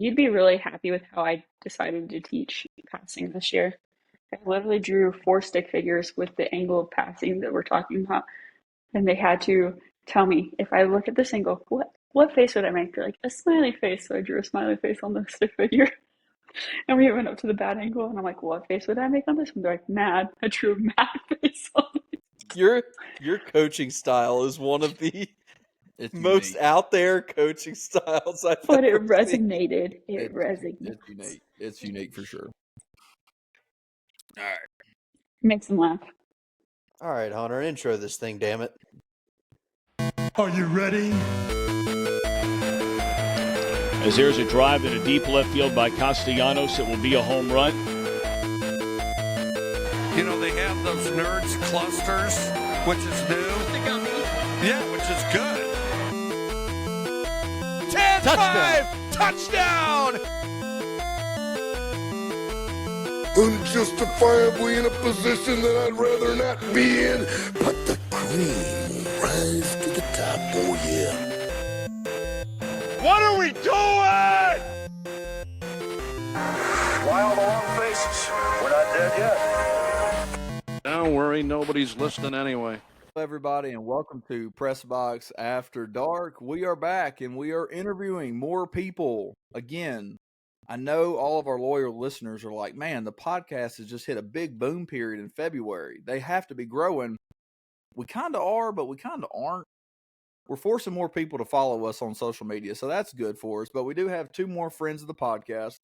You'd be really happy with how I decided to teach passing this year. I literally drew four stick figures with the angle of passing that we're talking about, and they had to tell me if I look at this angle, what face would I make? They're like a smiley face, so I drew a smiley face on the stick figure, and we went up to the bad angle, and I'm like, what face would I make on this one? They're like mad. I drew a mad face on it. Your coaching style is one of the It's most unique. out there coaching styles I've But it ever seen. resonated. It It's resonates. unique. It's unique for sure. All right. Makes them laugh. All right, Hunter, intro this thing, damn it. Are you ready? As there's a drive in a deep left field by Castellanos, it will be a home run. You know, they have those nerds clusters, which is new. Yeah, which is good. 10-5! Touchdown! Unjustifiably in a position that I'd rather not be in, but the cream will rise to the top, oh yeah. What are we doing? Wild long faces, we're not dead yet. Don't worry, nobody's listening anyway. Hello, everybody, and welcome to Press Box After Dark. We are back, and we are interviewing more people. Again, I know all of our loyal listeners are like, man, the podcast has just hit a big boom period in February. They have to be growing. We kind of are, but we kind of aren't. We're forcing more people to follow us on social media, so that's good for us. But we do have two more friends of the podcast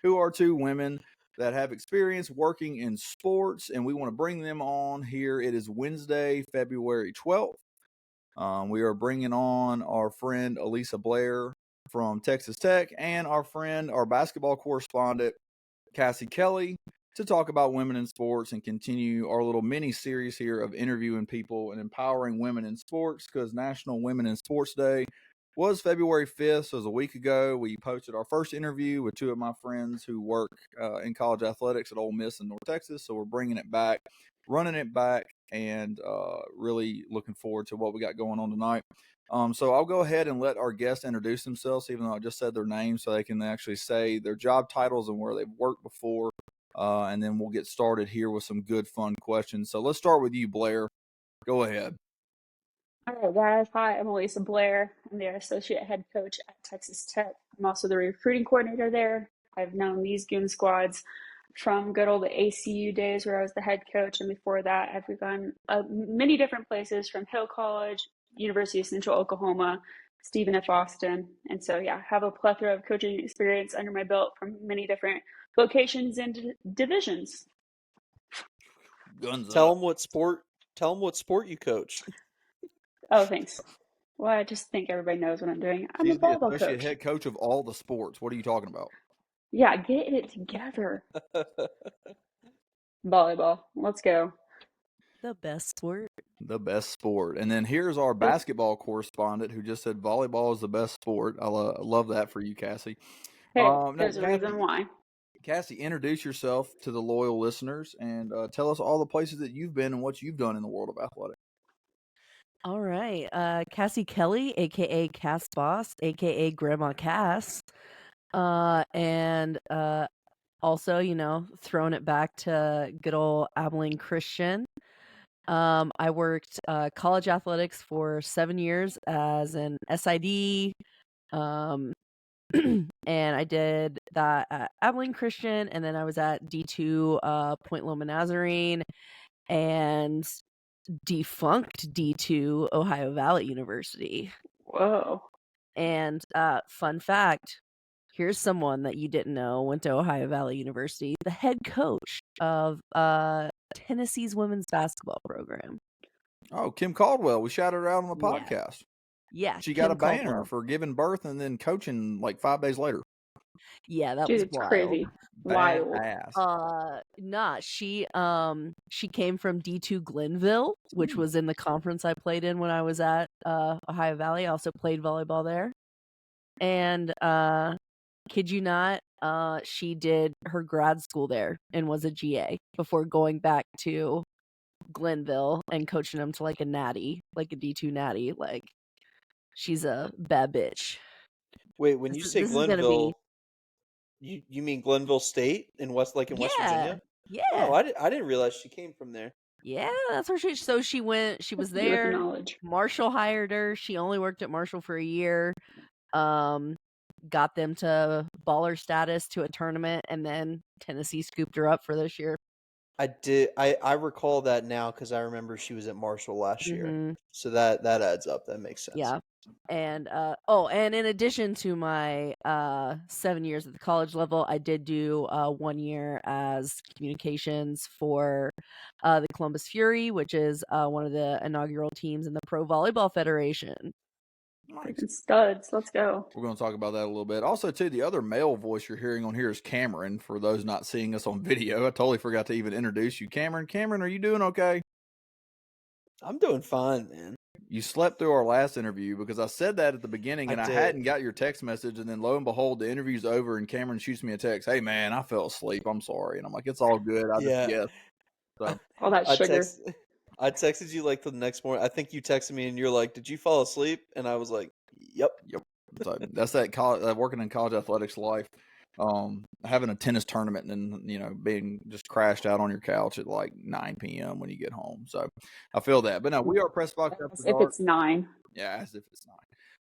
who are two women that have experience working in sports, and we want to bring them on here. It is Wednesday, February 12th. We are bringing on our friend Alisa Blair from Texas Tech and our basketball correspondent, Cassie Kelley, to talk about women in sports and continue our little mini series here of interviewing people and empowering women in sports, because National Women in Sports Day was February 5th, so it was a week ago. We posted our first interview with two of my friends who work in college athletics at Ole Miss in North Texas, so we're bringing it back, running it back, and really looking forward to what we got going on tonight. So I'll go ahead and let our guests introduce themselves, even though I just said their names, so they can actually say their job titles and where they've worked before, and then we'll get started here with some good, fun questions. So let's start with you, Blair. Go ahead. All right, guys. Hi, I'm Alisa Blair. I'm the associate head coach at Texas Tech. I'm also the recruiting coordinator there. I've known these goon squads from good old ACU days where I was the head coach, and before that, I've gone many different places, from Hill College, University of Central Oklahoma, Stephen F. Austin, and so yeah, have a plethora of coaching experience under my belt from many different locations and divisions. Guns Tell up. them what sport you coach. Oh, thanks. Well, I just think everybody knows what I'm doing. I'm a She's the volleyball associate coach. head coach of all the sports. What are you talking about? Yeah, get it together. Volleyball. Let's go. The best sport. The best sport. And then here's our basketball correspondent who just said volleyball is the best sport. I love that for you, Cassie. Hey, Now, there's a reason why. Cassie, introduce yourself to the loyal listeners and tell us all the places that you've been and what you've done in the world of athletics. All right. Cassie Kelley, a.k.a. Cass Boss, a.k.a. Grandma Cass. And also, throwing it back to good old Abilene Christian. I worked college athletics for 7 years as an SID. And I did that at Abilene Christian, and then I was at D2 Point Loma Nazarene, and defunct D2 Ohio Valley University. Whoa. And fun fact, here's someone that you didn't know went to Ohio Valley University, the head coach of Tennessee's women's basketball program. Oh, Kim Caldwell. We shouted her out on the podcast. Yeah. She got Kim a banner Caldwell. for giving birth and then coaching like 5 days later. Yeah, that Dude, was it's wild. crazy. Wild. Badass. She came from D2 Glenville, which was in the conference I played in when I was at Ohio Valley. I also played volleyball there. And kid you not, she did her grad school there and was a GA before going back to Glenville and coaching them to like a natty, like a D2 natty. Like, she's a bad bitch. Wait, when you say Glenville, You mean Glenville State in West Yeah. Virginia? Yeah. Oh, I didn't realize she came from there. Yeah, that's where she went. She was With there. knowledge. Marshall hired her. She only worked at Marshall for a year. Got them to baller status to a tournament, and then Tennessee scooped her up for this year. I recall that now because I remember she was at Marshall last year. So that adds up. That makes sense. Yeah. And and in addition to my 7 years at the college level, I did do 1 year as communications for the Columbus Fury, which is one of the inaugural teams in the Pro Volleyball Federation. Freaking studs. Let's go. We're going to talk about that a little bit. Also, too, the other male voice you're hearing on here is Cameron. For those not seeing us on video, I totally forgot to even introduce you. Cameron, are you doing okay? I'm doing fine, man. You slept through our last interview because I said that at the beginning and I hadn't got your text message. And then lo and behold, the interview's over and Cameron shoots me a text. Hey, man, I fell asleep. I'm sorry. And I'm like, it's all good. I just guessed. So, all that sugar. I texted you like the next morning. I think you texted me and you're like, "Did you fall asleep?" And I was like, "Yep." So that's that working in college athletics life. Having a tennis tournament and then, being just crashed out on your couch at like 9 p.m. when you get home. So I feel that. But no, we are Press Box After Dark. If it's 9. Yeah, as if it's 9.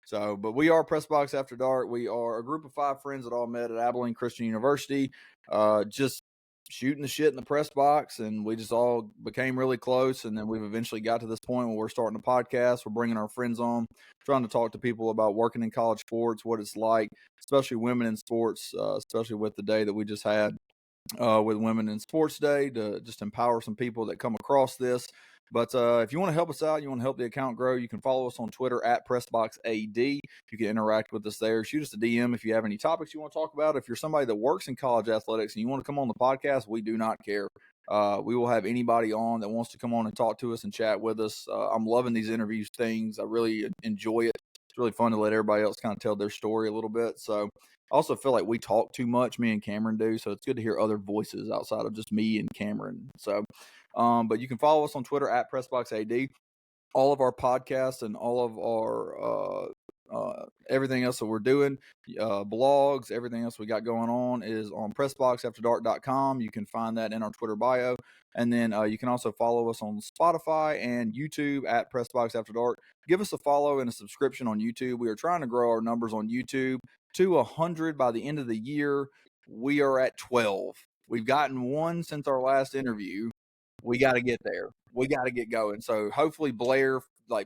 So, but we are Press Box After Dark. We are a group of 5 friends that all met at Abilene Christian University. Just shooting the shit in the press box, and we just all became really close, and then we've eventually got to this point where we're starting a podcast. We're bringing our friends on, trying to talk to people about working in college sports, what it's like, especially women in sports, especially with the day that we just had with Women in Sports Day, to just empower some people that come across this. But if you want to help us out, you want to help the account grow, you can follow us on Twitter at PressBoxAD. You can interact with us there. Shoot us a DM if you have any topics you want to talk about. If you're somebody that works in college athletics and you want to come on the podcast, we do not care. We will have anybody on that wants to come on and talk to us and chat with us. I'm loving these interviews things. I really enjoy it. It's really fun to let everybody else kind of tell their story a little bit. So I also feel like we talk too much, me and Cameron do. So it's good to hear other voices outside of just me and Cameron. So, but you can follow us on Twitter at PressBoxAD. All of our podcasts and all of our everything else that we're doing, blogs, everything else we got going on is on PressBoxAfterDark.com. You can find that in our Twitter bio. And then you can also follow us on Spotify and YouTube at PressBoxAfterDark. Give us a follow and a subscription on YouTube. We are trying to grow our numbers on YouTube to 100 by the end of the year. We are at 12. We've gotten 1 since our last interview. We got to get there. We got to get going. So hopefully Blair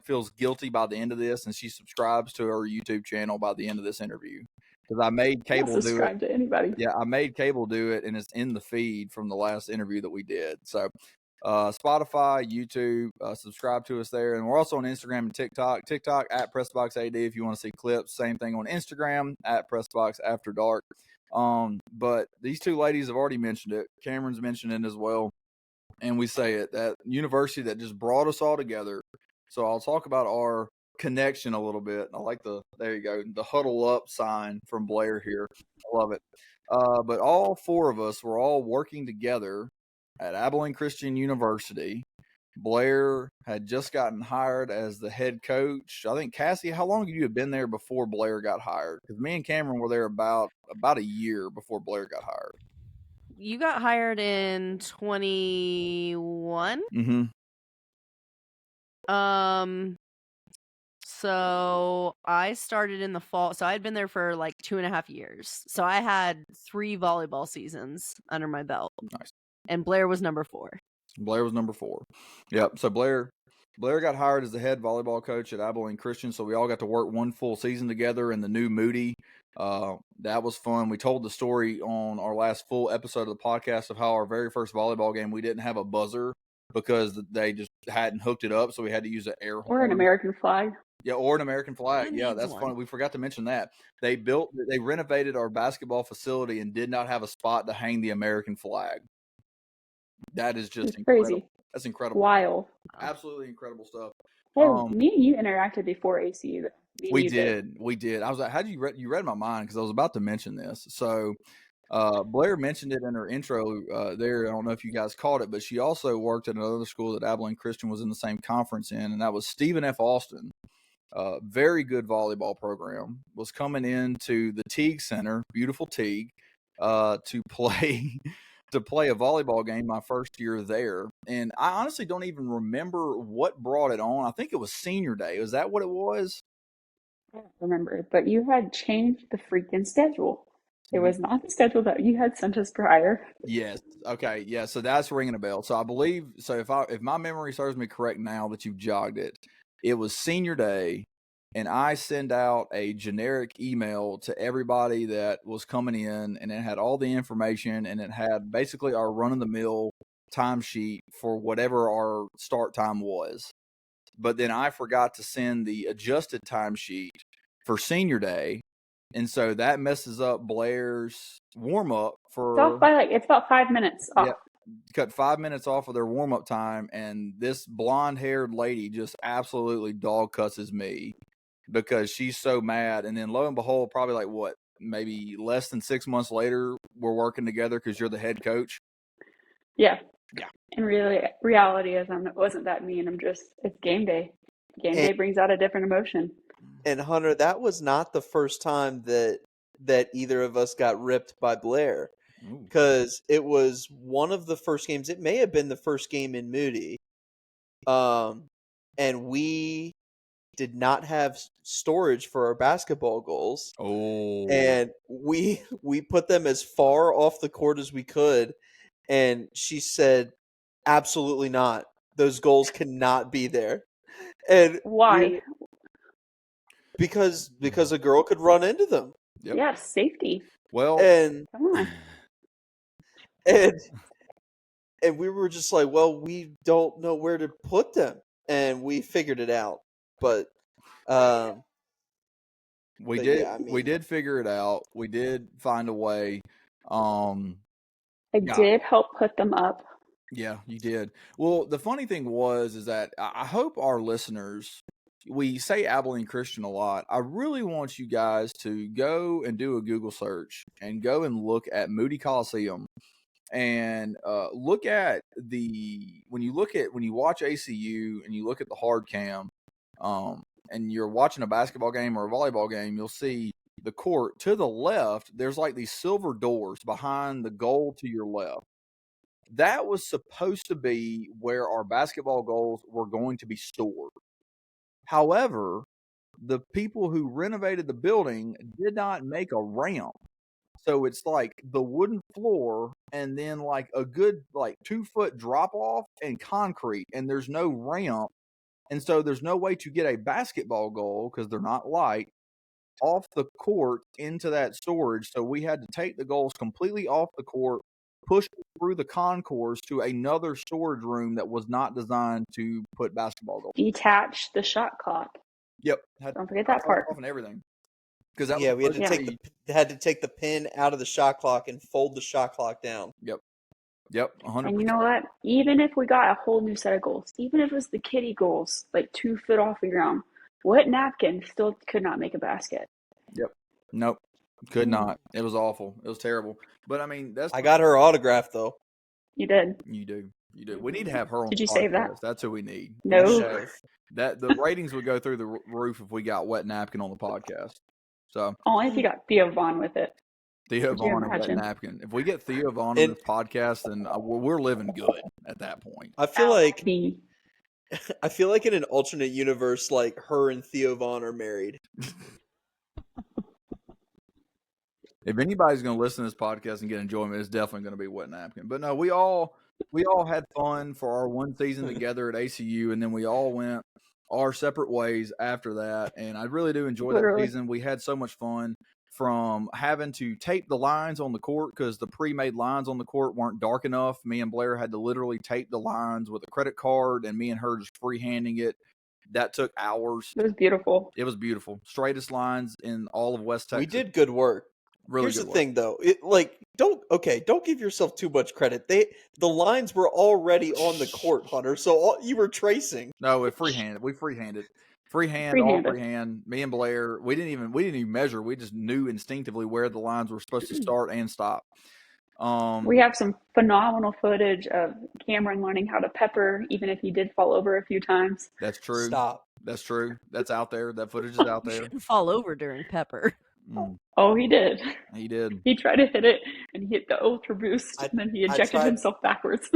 feels guilty by the end of this and she subscribes to our YouTube channel by the end of this interview. Because I made Cable do it. Subscribe to anybody. Yeah, I made Cable do it, and it's in the feed from the last interview that we did. So Spotify, YouTube, subscribe to us there. And we're also on Instagram and TikTok. TikTok at PressBoxAD if you want to see clips. Same thing on Instagram at PressBoxAfterDark. But these 2 ladies have already mentioned it. Cameron's mentioned it as well. And we say it, that university that just brought us all together. So I'll talk about our connection a little bit. I like there you go, the huddle up sign from Blair here. I love it. But all 4 of us were all working together at Abilene Christian University. Blair had just gotten hired as the head coach. I think, Cassie, how long have you been there before Blair got hired? Because me and Cameron were there about a year before Blair got hired. You got hired in 21? Mm-hmm. So I started in the fall. So I had been there for like 2.5 years. So I had 3 volleyball seasons under my belt. Nice. And Blair was number 4. Blair was number 4. Yep. So Blair got hired as the head volleyball coach at Abilene Christian. So we all got to work 1 full season together in the new Moody. That was fun. We told the story on our last full episode of the podcast of how our very first volleyball game, we didn't have a buzzer because they just hadn't hooked it up. So we had to use an air horn. Or an American flag. Yeah, or an American flag. It Yeah, needs that's one. funny. We forgot to mention that. They renovated our basketball facility and did not have a spot to hang the American flag. That is just incredible. Crazy. That's incredible. Wild. Absolutely incredible stuff. Hey, me and you interacted before ACU. We did. I was like, how did you read my mind? Because I was about to mention this. So Blair mentioned it in her intro there. I don't know if you guys caught it, but she also worked at another school that Abilene Christian was in the same conference in, and that was Stephen F. Austin. Very good volleyball program. Was coming into the Teague Center, beautiful Teague, to play to play a volleyball game my first year there. And I honestly don't even remember what brought it on. I think it was senior day. Was that what it was? I don't remember, but you had changed the freaking schedule. It was not the schedule that you had sent us prior. Yes. Okay. Yeah. So that's ringing a bell. So I believe so. If my memory serves me correct now that you've jogged it, it was senior day, and I send out a generic email to everybody that was coming in, and it had all the information, and it had basically our run of the mill timesheet for whatever our start time was. But then I forgot to send the adjusted timesheet for senior day. And so that messes up Blair's warm up It's off for by it's about 5 minutes off. cut 5 minutes off of their warm up time, and this blonde haired lady just absolutely dog cusses me because she's so mad. And then lo and behold, probably like what, maybe less than 6 months later, we're working together because you're the head coach. Yeah. Yeah. And really, reality is, I wasn't that mean. It's game day. Game day brings out a different emotion. And Hunter, that was not the first time that either of us got ripped by Blair, because it was one of the first games. It may have been the first game in Moody, and we did not have storage for our basketball goals. Oh, and we put them as far off the court as we could, and she said, "Absolutely not. Those goals cannot be there." And Why? Because a girl could run into them. Yep. Yeah, safety. Well, And Come on. and we were just like, well, we don't know where to put them, and we figured it out. But we but did. yeah, I mean, we did figure it out. We did find a way. I did help put them up. Yeah, you did. Well, the funny thing is that I hope our listeners, we say Abilene Christian a lot. I really want you guys to go and do a Google search and go and look at Moody Coliseum, and look at when you watch ACU and you look at the hard cam, and you're watching a basketball game or a volleyball game, you'll see the court to the left. There's like these silver doors behind the goal to your left. That was supposed to be where our basketball goals were going to be stored. However, the people who renovated the building did not make a ramp. So it's like the wooden floor and then like a good 2-foot drop off and concrete, and there's no ramp. And so there's no way to get a basketball goal, because they're not light, off the court into that storage. So we had to take the goals completely off the court, push through the concourse to another storage room that was not designed to put basketball goals. Detach the shot clock. Yep. Don't forget that part. Off and everything. Because that we had to take the pin out of the shot clock and fold the shot clock down. Yep. 100%. And you know what? Even if we got a whole new set of goals, even if it was the kiddie goals, like 2 foot off the ground, wet napkin still could not make a basket. Yep. Nope. Could not. It was awful. It was terrible. But I mean, I got her autograph though. You did. You do. We need to have her on. Did you the save that? podcast. That's who we need. No. That the ratings would go through the roof if we got wet napkin on the podcast. So only if you got Theo Vaughn with it. Theo Vaughn and wet napkin. If we get Theo Vaughn on this podcast, then we're living good at that point. I feel like in an alternate universe, like her and Theo Vaughn are married. If anybody's going to listen to this podcast and get enjoyment, it's definitely going to be wet napkin. But no, we all had fun for our one season together at ACU, and then we all went our separate ways after that. And I really do enjoy that season. We had so much fun, from having to tape the lines on the court because the pre-made lines on the court weren't dark enough. Me and Blair had to literally tape the lines with a credit card, and me and her just freehanding it. That took hours. It was beautiful. It was beautiful. Straightest lines in all of West Texas. We did good work. Really. Here's the thing, though. Don't give yourself too much credit. The lines were already on the court, Hunter. So you were tracing. No, we freehanded. All freehand. Me and Blair, we didn't even measure. We just knew instinctively where the lines were supposed to start and stop. We have some phenomenal footage of Cameron learning how to pepper, even if he did fall over a few times. That's true. Stop. That's true. That's out there. That footage is out there. You shouldn't fall over during pepper. Oh, he did. He did. He tried to hit it, and he hit the ultra boost, and then he ejected himself backwards.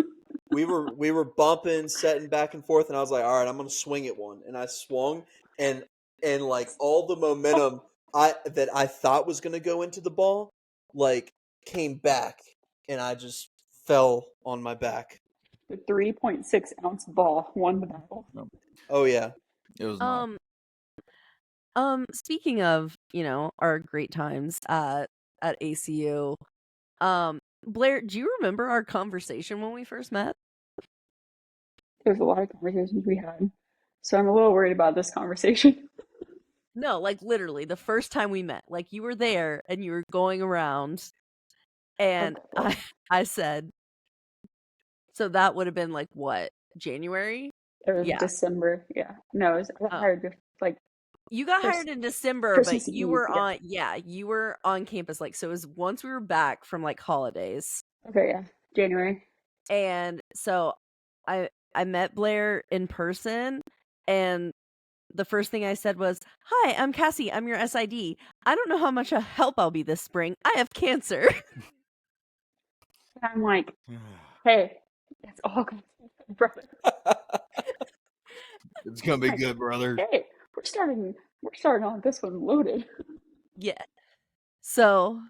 we were bumping, setting back and forth, and I was like, all right, I'm gonna swing at one, and I swung, and like all the momentum that I thought was gonna go into the ball, like came back, and I just fell on my back. The 3.6-ounce ball won the battle. Oh yeah, it was nice. Speaking of, our great times at ACU, Blair, do you remember our conversation when we first met? There's a lot of conversations we had, so I'm a little worried about this conversation. No, like literally the first time we met, like you were there and you were going around, and I said, so that would have been like what, January? It was December. Yeah, no, I got hired like. You got hired in December, Christmas but you Eve, were on, you were on campus. Like, so it was once we were back from like holidays. Okay, yeah, January. And so I met Blair in person, and the first thing I said was, "Hi, I'm Cassie. I'm your SID. I don't know how much help I'll be this spring. I have cancer." And I'm like, "Hey, it's all good, brother. It's gonna be good, brother. Hey, we're starting on this one loaded." Yeah. So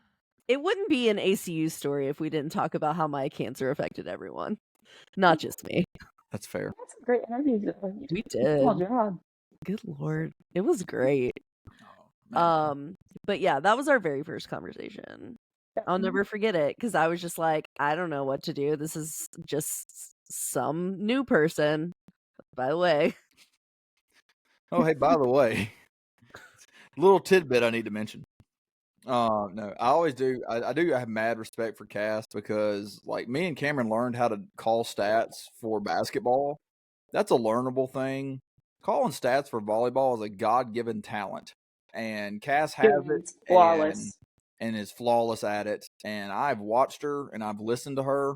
it wouldn't be an ACU story if we didn't talk about how my cancer affected everyone, not just me. That's fair. That's a great interview. We did. Good job. Good Lord, it was great. But yeah, that was our very first conversation. I'll never forget it because I was just like, I don't know what to do. This is just some new person. By the way. Oh, hey, by the way, little tidbit I need to mention. No, I always do. I do have mad respect for Cass because, like, me and Cameron learned how to call stats for basketball. That's a learnable thing. Calling stats for volleyball is a God-given talent, and Cass has it, flawless, and is flawless at it. And I've watched her and I've listened to her,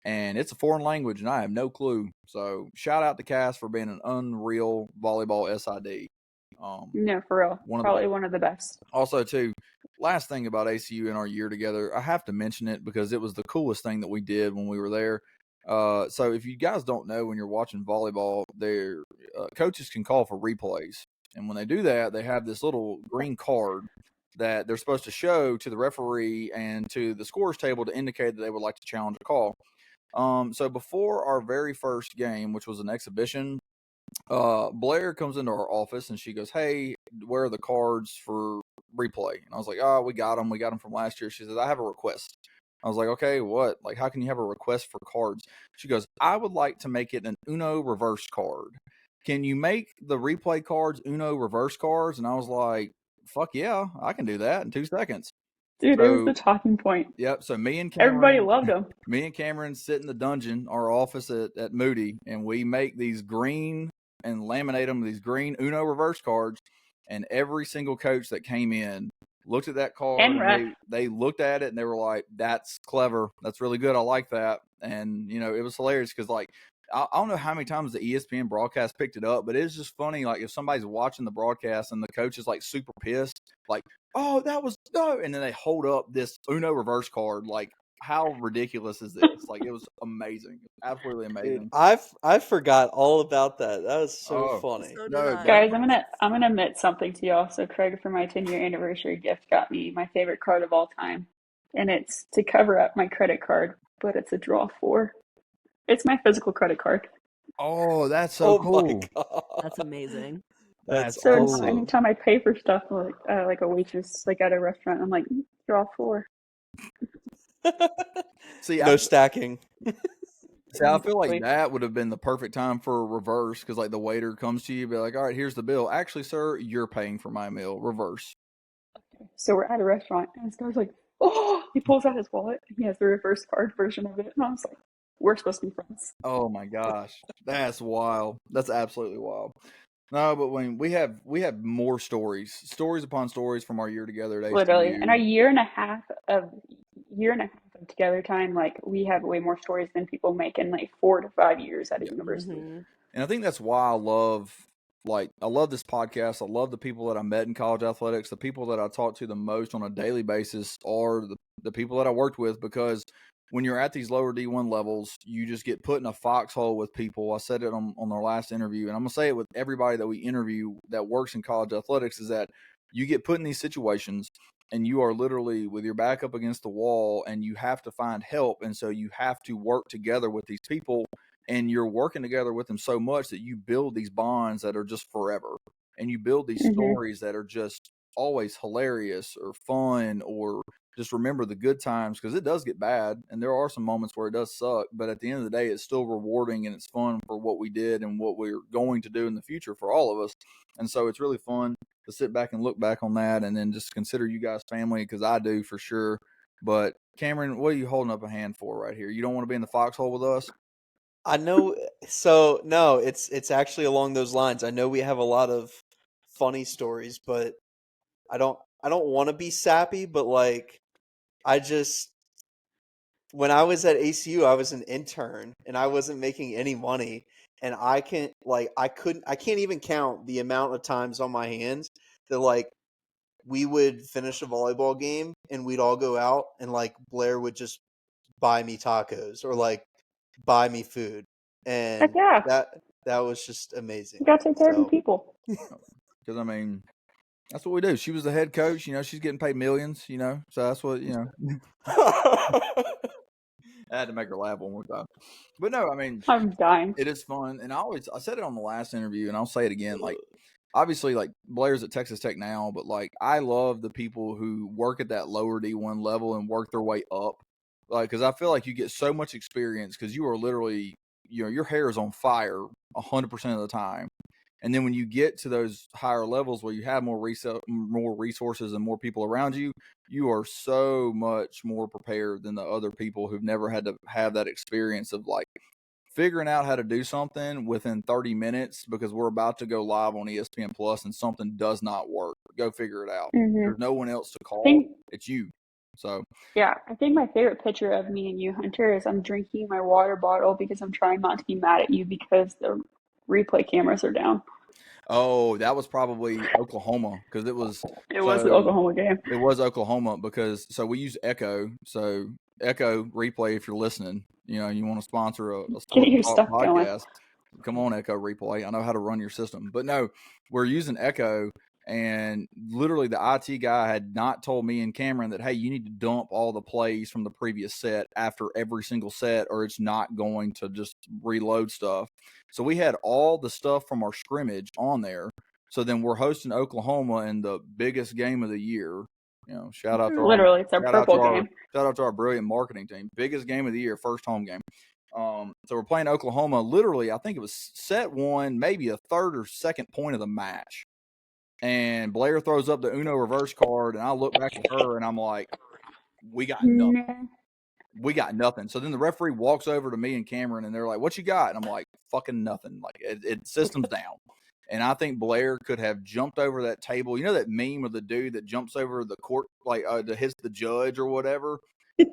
and it's a foreign language, and I have no clue. So shout out to Cass for being an unreal volleyball SID. No, for real. Probably one of the best. Also, too, last thing about ACU in our year together, I have to mention it because it was the coolest thing that we did when we were there. So if you guys don't know, when you're watching volleyball, their coaches can call for replays. And when they do that, they have this little green card that they're supposed to show to the referee and to the scores table to indicate that they would like to challenge a call. So before our very first game, which was an exhibition, Blair comes into our office and she goes, "Hey, where are the cards for replay?" And I was like, "Oh, we got them from last year." She says, "I have a request." I was like, "Okay, what? Like, how can you have a request for cards?" She goes, "I would like to make it an Uno reverse card. Can you make the replay cards Uno reverse cards?" And I was like, "Fuck yeah, I can do that in 2 seconds." Dude, it was the talking point. Yep. So me and Cameron, everybody loved them. Me and Cameron sit in the dungeon, our office at Moody, and we make these green and laminate them, these green Uno reverse cards. And every single coach that came in looked at that card, and they looked at it and they were like, "That's clever. That's really good. I like that." And, it was hilarious because, like, I don't know how many times the ESPN broadcast picked it up, but it's just funny. Like, if somebody's watching the broadcast and the coach is like super pissed, like, "Oh, that was no," and then they hold up this Uno reverse card, like, how ridiculous is this? Like, it was amazing, absolutely amazing. Dude, I forgot all about that. That was so funny. So guys, I'm gonna admit something to y'all. So Craig, for my 10-year anniversary gift, got me my favorite card of all time, and it's to cover up my credit card, but it's a draw 4. It's my physical credit card. Oh, that's so cool. My God. That's amazing. That's so awesome. anytime I pay for stuff like a waitress, like at a restaurant, I'm like, draw 4. See, no stacking. See, I feel like that would have been the perfect time for a reverse, because, like, the waiter comes to you, be like, "All right, here's the bill. Actually, sir, you're paying for my meal." Reverse. So we're at a restaurant, and this guy's like, "Oh!" He pulls out his wallet, and he has the reverse card version of it, and I was like, "We're supposed to be friends." Oh my gosh, that's wild. That's absolutely wild. No, but when we have more stories upon stories from our year together at ACU. Literally, in our year and a half of together time, like, we have way more stories than people make in like 4 to 5 years at a university. And I think that's why I love like, I love this podcast. I love the people that I met in college athletics. The people that I talk to the most on a daily basis are the people that I worked with, because when you're at these lower D1 levels, you just get put in a foxhole with people. I said it on our last interview, and I'm going to say it with everybody that we interview that works in college athletics, is that you get put in these situations and you are literally with your back up against the wall and you have to find help. And so you have to work together with these people, and you're working together with them so much that you build these bonds that are just forever. And you build these stories that are just always hilarious or fun, or just remember the good times, because it does get bad and there are some moments where it does suck, but at the end of the day, it's still rewarding and it's fun for what we did and what we're going to do in the future for all of us. And so it's really fun to sit back and look back on that, and then just consider you guys family, because I do for sure. But Cameron, what are you holding up a hand for right here? You don't want to be in the foxhole with us? I know. So no, it's actually along those lines. I know we have a lot of funny stories, but I don't want to be sappy, but like I just when I was at ACU, I was an intern and I wasn't making any money, and I can't even count the amount of times on my hands that like we would finish a volleyball game and we'd all go out and like Blair would just buy me tacos or like buy me food, Heck and yeah. that was just amazing. You gotta take care of your So people. Because, I mean, that's what we do. She was the head coach. She's getting paid millions, so that's what, I had to make her laugh one more time. But no, I mean, I'm dying. it is fun. And I said it on the last interview, and I'll say it again. Like, obviously, like, Blair's at Texas Tech now, but like, I love the people who work at that lower D1 level and work their way up. Like, because I feel like you get so much experience, because you are literally, your hair is on fire 100% of the time. And then when you get to those higher levels where you have more resources and more people around you, you are so much more prepared than the other people who've never had to have that experience of like figuring out how to do something within 30 minutes, because we're about to go live on ESPN Plus and something does not work. Go figure it out. There's no one else to call. It's you. So yeah, I think my favorite picture of me and you, Hunter, is I'm drinking my water bottle because I'm trying not to be mad at you because the replay cameras are down. Oh, that was probably Oklahoma, because it was the Oklahoma game. It was Oklahoma, because we use Echo. So Echo Replay, if you're listening, you want to sponsor a Get your sports talk stuff going. podcast. Come on, Echo Replay. I know how to run your system. But no, we're using Echo, and literally the IT guy had not told me and Cameron that, hey, you need to dump all the plays from the previous set after every single set, or it's not going to just reload stuff. So we had all the stuff from our scrimmage on there. So then we're hosting Oklahoma in the biggest game of the year. Shout out to literally, it's our purple game. Shout out to our brilliant marketing team. Biggest game of the year, first home game. So we're playing Oklahoma. Literally, I think it was set one, maybe a third or second point of the match. And Blair throws up the Uno reverse card, and I look back at her, and I'm like, we got nothing. We got nothing. So then the referee walks over to me and Cameron, and they're like, what you got? And I'm like, fucking nothing. Like, it system's down. And I think Blair could have jumped over that table. You know that meme of the dude that jumps over the court, like to hit the judge or whatever?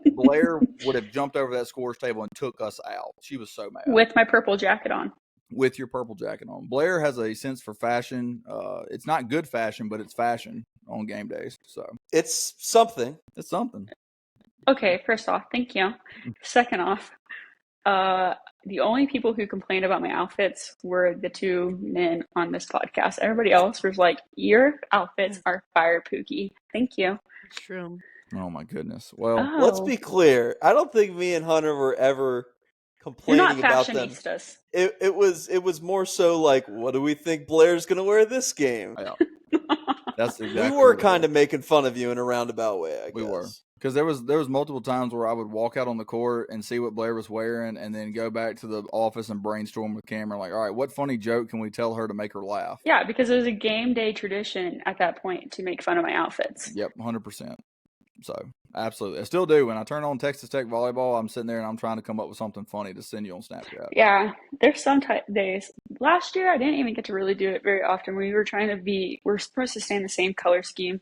Blair would have jumped over that scores table and took us out. She was so mad. With my purple jacket on. With your purple jacket on. Blair has a sense for fashion. It's not good fashion, but it's fashion on game days. So it's something. It's something. Okay, first off, thank you. Second off, the only people who complained about my outfits were the two men on this podcast. Everybody else was like, your outfits are fire, Pookie. Thank you. It's true. Oh, my goodness. Well, let's be clear. I don't think me and Hunter were ever complaining about them. It was more so like, what do we think Blair's going to wear this game? Yeah. That's exactly. We were kind of making fun of you in a roundabout way, I guess. We were. Because there was multiple times where I would walk out on the court and see what Blair was wearing, and then go back to the office and brainstorm with Cameron, like, all right, what funny joke can we tell her to make her laugh? Yeah, because it was a game day tradition at that point to make fun of my outfits. Yep, 100%. So, absolutely. I still do. When I turn on Texas Tech volleyball, I'm sitting there and I'm trying to come up with something funny to send you on Snapchat. Yeah, there's some days. Last year, I didn't even get to really do it very often. We're supposed to stay in the same color scheme.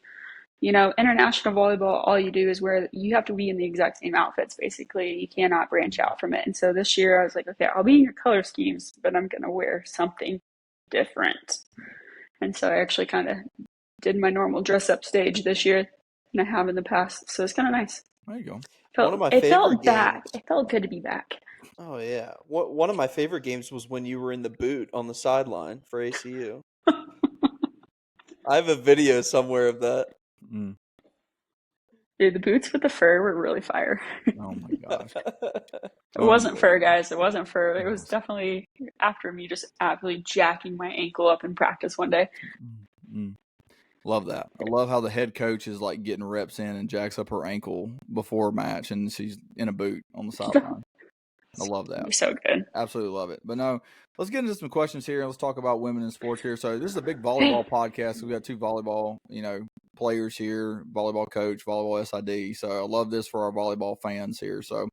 International volleyball, all you do is you have to be in the exact same outfits, basically. You cannot branch out from it. And so this year I was like, okay, I'll be in your color schemes, but I'm going to wear something different. And so I actually kind of did my normal dress up stage this year than I have in the past. So it's kind of nice. There you go. One of my It favorite felt back. games. It felt good to be back. Oh yeah, one of my favorite games was when you were in the boot on the sideline for ACU. I have a video somewhere of that. Mm. Dude, the boots with the fur were really fire. Oh my gosh. It wasn't fur, guys. It wasn't fur. It was definitely after me just absolutely jacking my ankle up in practice one day. Mm. Love that. I love how the head coach is like getting reps in and jacks up her ankle before a match, and she's in a boot on the sideline. I love that. You're so good. Absolutely love it. But no, let's get into some questions here. Let's talk about women in sports here. So this is a big volleyball podcast. We've got two volleyball, players here, volleyball coach, volleyball SID. So I love this for our volleyball fans here. So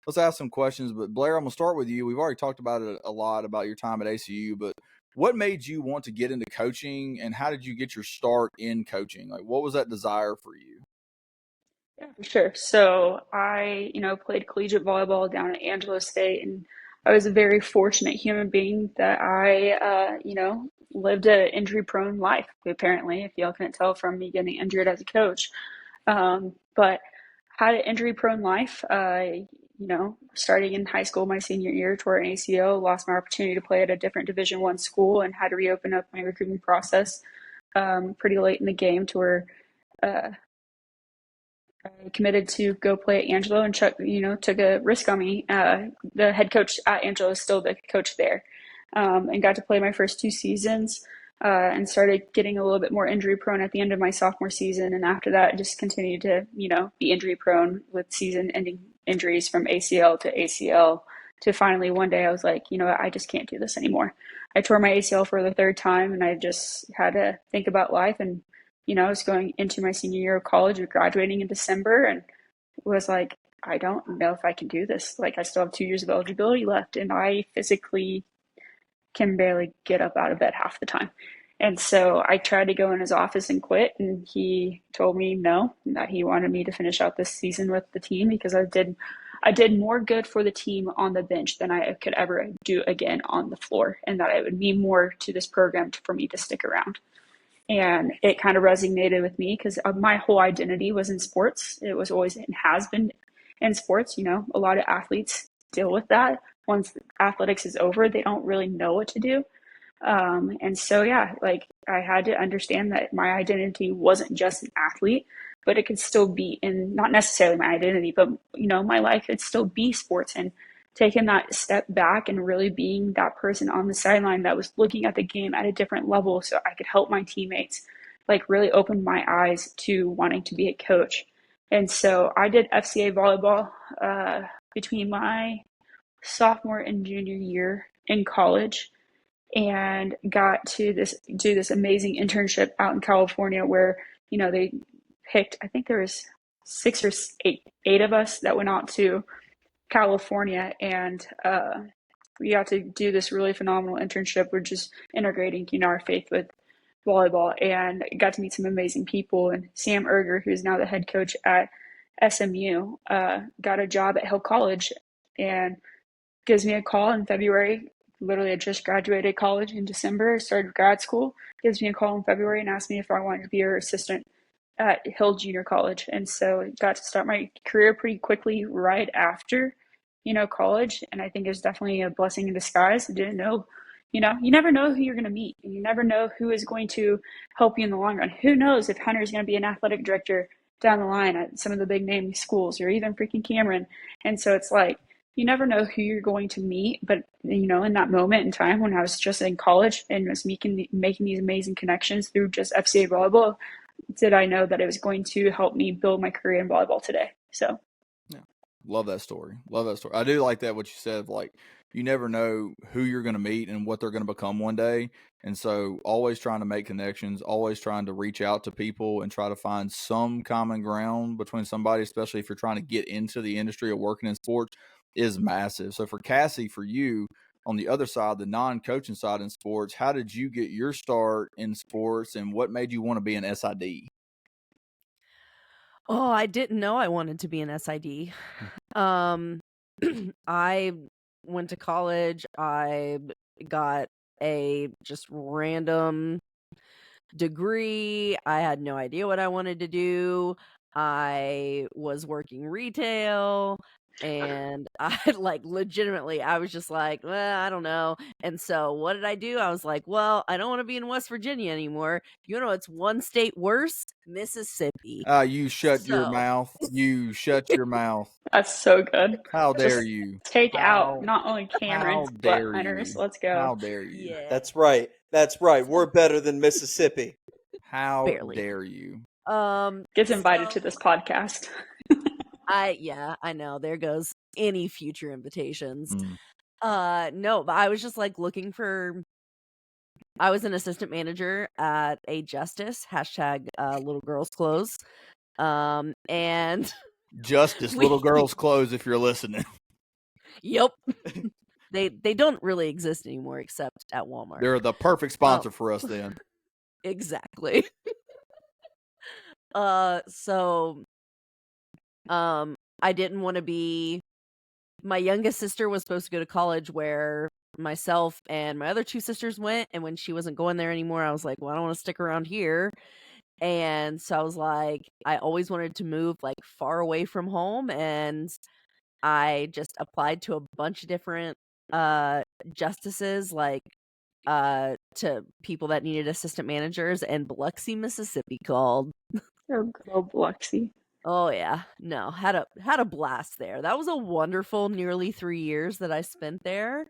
let's ask some questions. But Blair, I'm gonna start with you. We've already talked about it a lot about your time at ACU, but what made you want to get into coaching, and how did you get your start in coaching? Like, what was that desire for you? Yeah, for sure. So I, played collegiate volleyball down at Angelo State, and I was a very fortunate human being that I, lived an injury-prone life, apparently, if y'all couldn't tell from me getting injured as a coach. But had an injury-prone life, starting in high school, my senior year, tore an ACL, lost my opportunity to play at a different Division I school, and had to reopen up my recruiting process pretty late in the game to where I committed to go play at Angelo, and Chuck, took a risk on me. The head coach at Angelo is still the coach there, and got to play my first 2 seasons, and started getting a little bit more injury prone at the end of my sophomore season. And after that, just continued to, be injury prone with season ending injuries from ACL to ACL to finally one day I was like, I just can't do this anymore. I tore my ACL for the 3rd time, and I just had to think about life. And I was going into my senior year of college, or graduating in December, and was like, I don't know if I can do this. Like, I still have 2 years of eligibility left, and I physically can barely get up out of bed half the time. And so I tried to go in his office and quit, and he told me no, that he wanted me to finish out this season with the team because I did more good for the team on the bench than I could ever do again on the floor, and that it would mean more to this program for me to stick around. And it kind of resonated with me because my whole identity was in sports. It was always and has been in sports. A lot of athletes deal with that. Once athletics is over, they don't really know what to do. And so, yeah, like I had to understand that my identity wasn't just an athlete, but it could still be in not necessarily my identity, but, my life could still be sports. And taking that step back and really being that person on the sideline that was looking at the game at a different level so I could help my teammates, like really opened my eyes to wanting to be a coach. And so I did FCA volleyball between my sophomore and junior year in college, and got to do this amazing internship out in California where, they picked, I think there was 6 or 8 of us that went out to California, and we got to do this really phenomenal internship. We're just integrating, our faith with volleyball, and got to meet some amazing people. And Sam Erger, who's now the head coach at SMU, got a job at Hill College, and gives me a call in February. Literally, I just graduated college in December, started grad school. Gives me a call in February and asked me if I wanted to be her assistant at Hill Junior College. And so I got to start my career pretty quickly right after, college. And I think it was definitely a blessing in disguise. I didn't know, you never know who you're going to meet. And you never know who is going to help you in the long run. Who knows if Hunter's going to be an athletic director down the line at some of the big name schools, or even freaking Cameron. And so it's like, you never know who you're going to meet. But, in that moment in time when I was just in college and was making these amazing connections through just FCA volleyball, did I know that it was going to help me build my career in volleyball today. So, yeah, love that story. I do like that, what you said, like, you never know who you're going to meet and what they're going to become one day. And so always trying to make connections, always trying to reach out to people and try to find some common ground between somebody, especially if you're trying to get into the industry of working in sports, is massive. So for Cassie, for you, on the other side, the non-coaching side in sports, how did you get your start in sports, and what made you want to be an SID? Oh, I didn't know I wanted to be an SID. I went to college. I got a just random degree. I had no idea what I wanted to do. I was working retail, and I legitimately, I was just like, well, I don't know. And so what did I do? I was like, well, I don't want to be in West Virginia anymore. You know, it's one state worse, Mississippi. You shut your mouth. You shut your mouth. That's so good. How dare Just you? take out not only Cameron's, How but dare Hunter's. you? Let's go. How dare you? Yeah. That's right. That's right. We're better than Mississippi. How Barely. dare you? Gets invited to this podcast. I know. There goes any future invitations. No, but I was just looking for. I was an assistant manager at a Justice # little girls clothes, and Justice, little girls' clothes. If you're listening, yep, they don't really exist anymore except at Walmart. They're the perfect sponsor for us. Then exactly. So, I didn't want to be. My youngest sister was supposed to go to college where myself and my other 2 sisters went, and when she wasn't going there anymore, I was like, well, I don't want to stick around here. And so I was like, I always wanted to move far away from home, and I just applied to a bunch of different justices, to people that needed assistant managers, and Biloxi, Mississippi called. Oh, good old Biloxi. Oh yeah, no, had a blast there. That was a wonderful nearly 3 years that I spent there.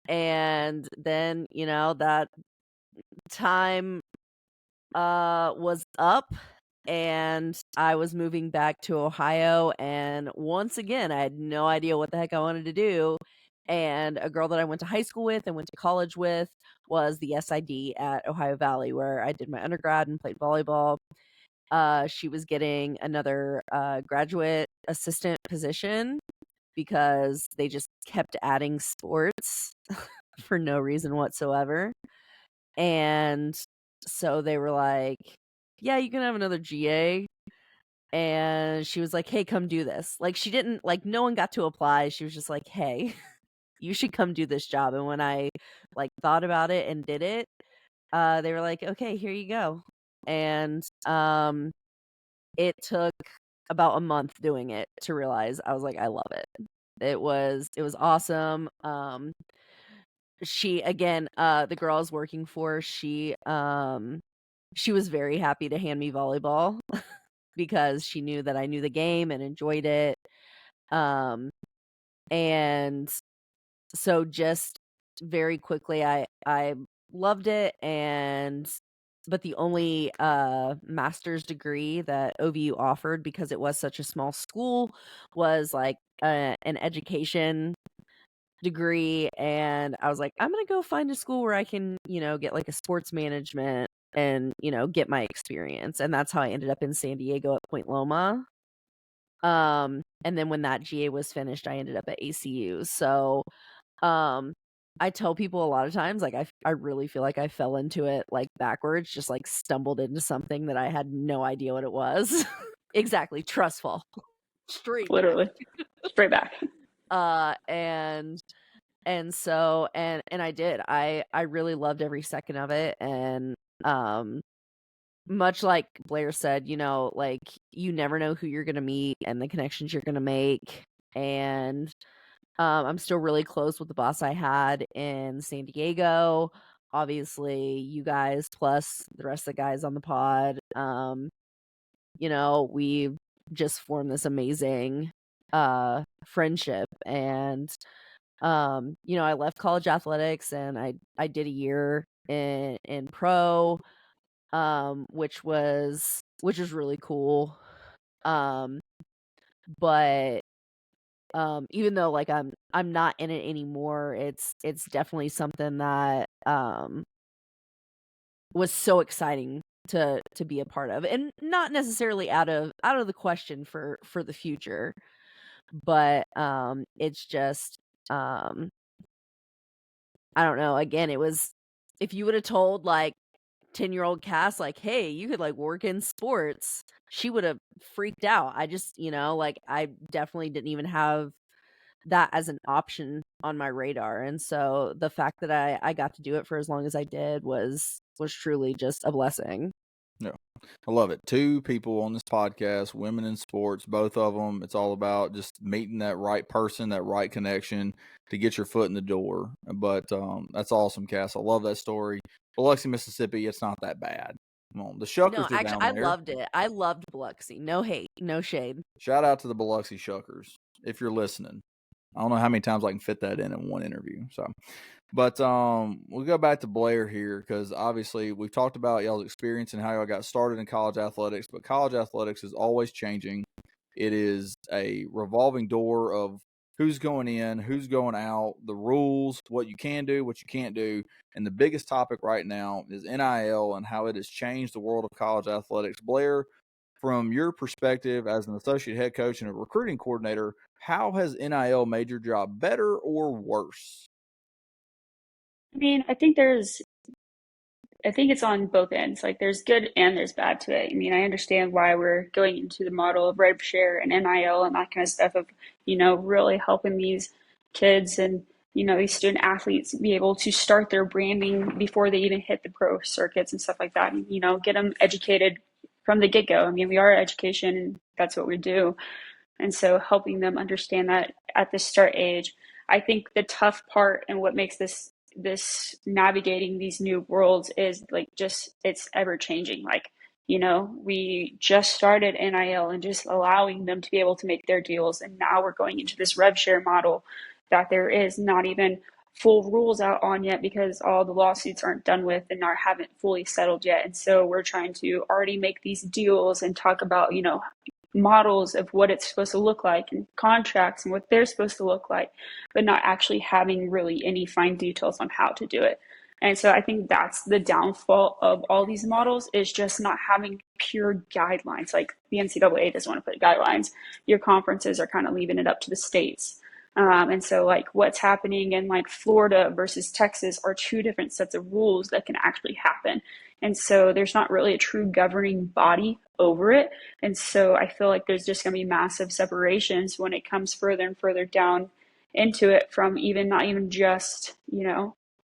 And then, that time was up, and I was moving back to Ohio, and once again, I had no idea what the heck I wanted to do. And a girl that I went to high school with and went to college with was the SID at Ohio Valley, where I did my undergrad and played volleyball. She was getting another graduate assistant position because they just kept adding sports for no reason whatsoever. And so they were like, yeah, you can have another GA. And she was like, hey, come do this. She didn't, no one got to apply. She was just like, hey, you should come do this job. And when I thought about it and did it, they were like, okay, here you go. And it took about a month doing it to realize I was like, I love it. It was awesome. She again, the girl I was working for, she was very happy to hand me volleyball because she knew that I knew the game and enjoyed it. And so just very quickly I loved it. And but the only master's degree that OVU offered, because it was such a small school, was an education degree. And I was like, I'm gonna go find a school where I can get a sports management and get my experience. And that's how I ended up in San Diego at Point Loma. And then when that GA was finished, I ended up at ACU. So I tell people a lot of times, I really feel like I fell into it backwards, just stumbled into something that I had no idea what it was. Exactly, trust fall. Straight Literally. Straight back. And so and I did. I really loved every second of it. And much like Blair said, you never know who you're gonna meet and the connections you're gonna make. And I'm still really close with the boss I had in San Diego. Obviously, you guys plus the rest of the guys on the pod. We just formed this amazing friendship. And I left college athletics, and I did a year in pro, which was really cool. But even though I'm not in it anymore, it's definitely something that was so exciting to be a part of, and not necessarily out of the question for the future, but it's just I don't know. Again, it was, if you would have told 10-year-old Cass hey, you could work in sports, she would have freaked out. I just I definitely didn't even have that as an option on my radar. And so the fact that I got to do it for as long as I did was truly just a blessing. Yeah, I love it. 2 people on this podcast, women in sports, both of them. It's all about just meeting that right person, that right connection to get your foot in the door. But that's awesome, Cass. I love that story. Biloxi, Mississippi, it's not that bad. Well, the Shuckers No, are actually, down I there. loved it. I loved Biloxi. No hate, no shade. Shout out to the Biloxi Shuckers if you're listening. I don't know how many times I can fit that in one interview. So, but we'll go back to Blair here because obviously we've talked about y'all's experience and how y'all got started in college athletics, but college athletics is always changing. It is a revolving door of who's going in, who's going out, the rules, what you can do, what you can't do. And the biggest topic right now is NIL and how it has changed the world of college athletics. Blair, from your perspective as an associate head coach and a recruiting coordinator, how has NIL made your job better or worse? I mean, I think it's on both ends. Like there's good and there's bad to it. I mean, I understand why we're going into the model of rev share and NIL and that kind of stuff of, really helping these kids and, these student athletes be able to start their branding before they even hit the pro circuits and stuff like that. And, get them educated from the get-go. I mean, we are education and that's what we do. And so helping them understand that at the start age, I think the tough part and what makes this navigating these new worlds is like just it's ever changing. Like, we just started NIL and just allowing them to be able to make their deals. And now we're going into this rev share model that there is not even full rules out on yet because all the lawsuits aren't done with and haven't fully settled yet. And so we're trying to already make these deals and talk about, models of what it's supposed to look like and contracts and what they're supposed to look like, but not actually having really any fine details on how to do it. And so I think that's the downfall of all these models is just not having pure guidelines. Like the NCAA doesn't want to put guidelines. Your conferences are kind of leaving it up to the states. And so like what's happening in like Florida versus Texas are 2 different sets of rules that can actually happen. And so there's not really a true governing body over it. And so I feel like there's just going to be massive separations when it comes further and further down into it from not even just,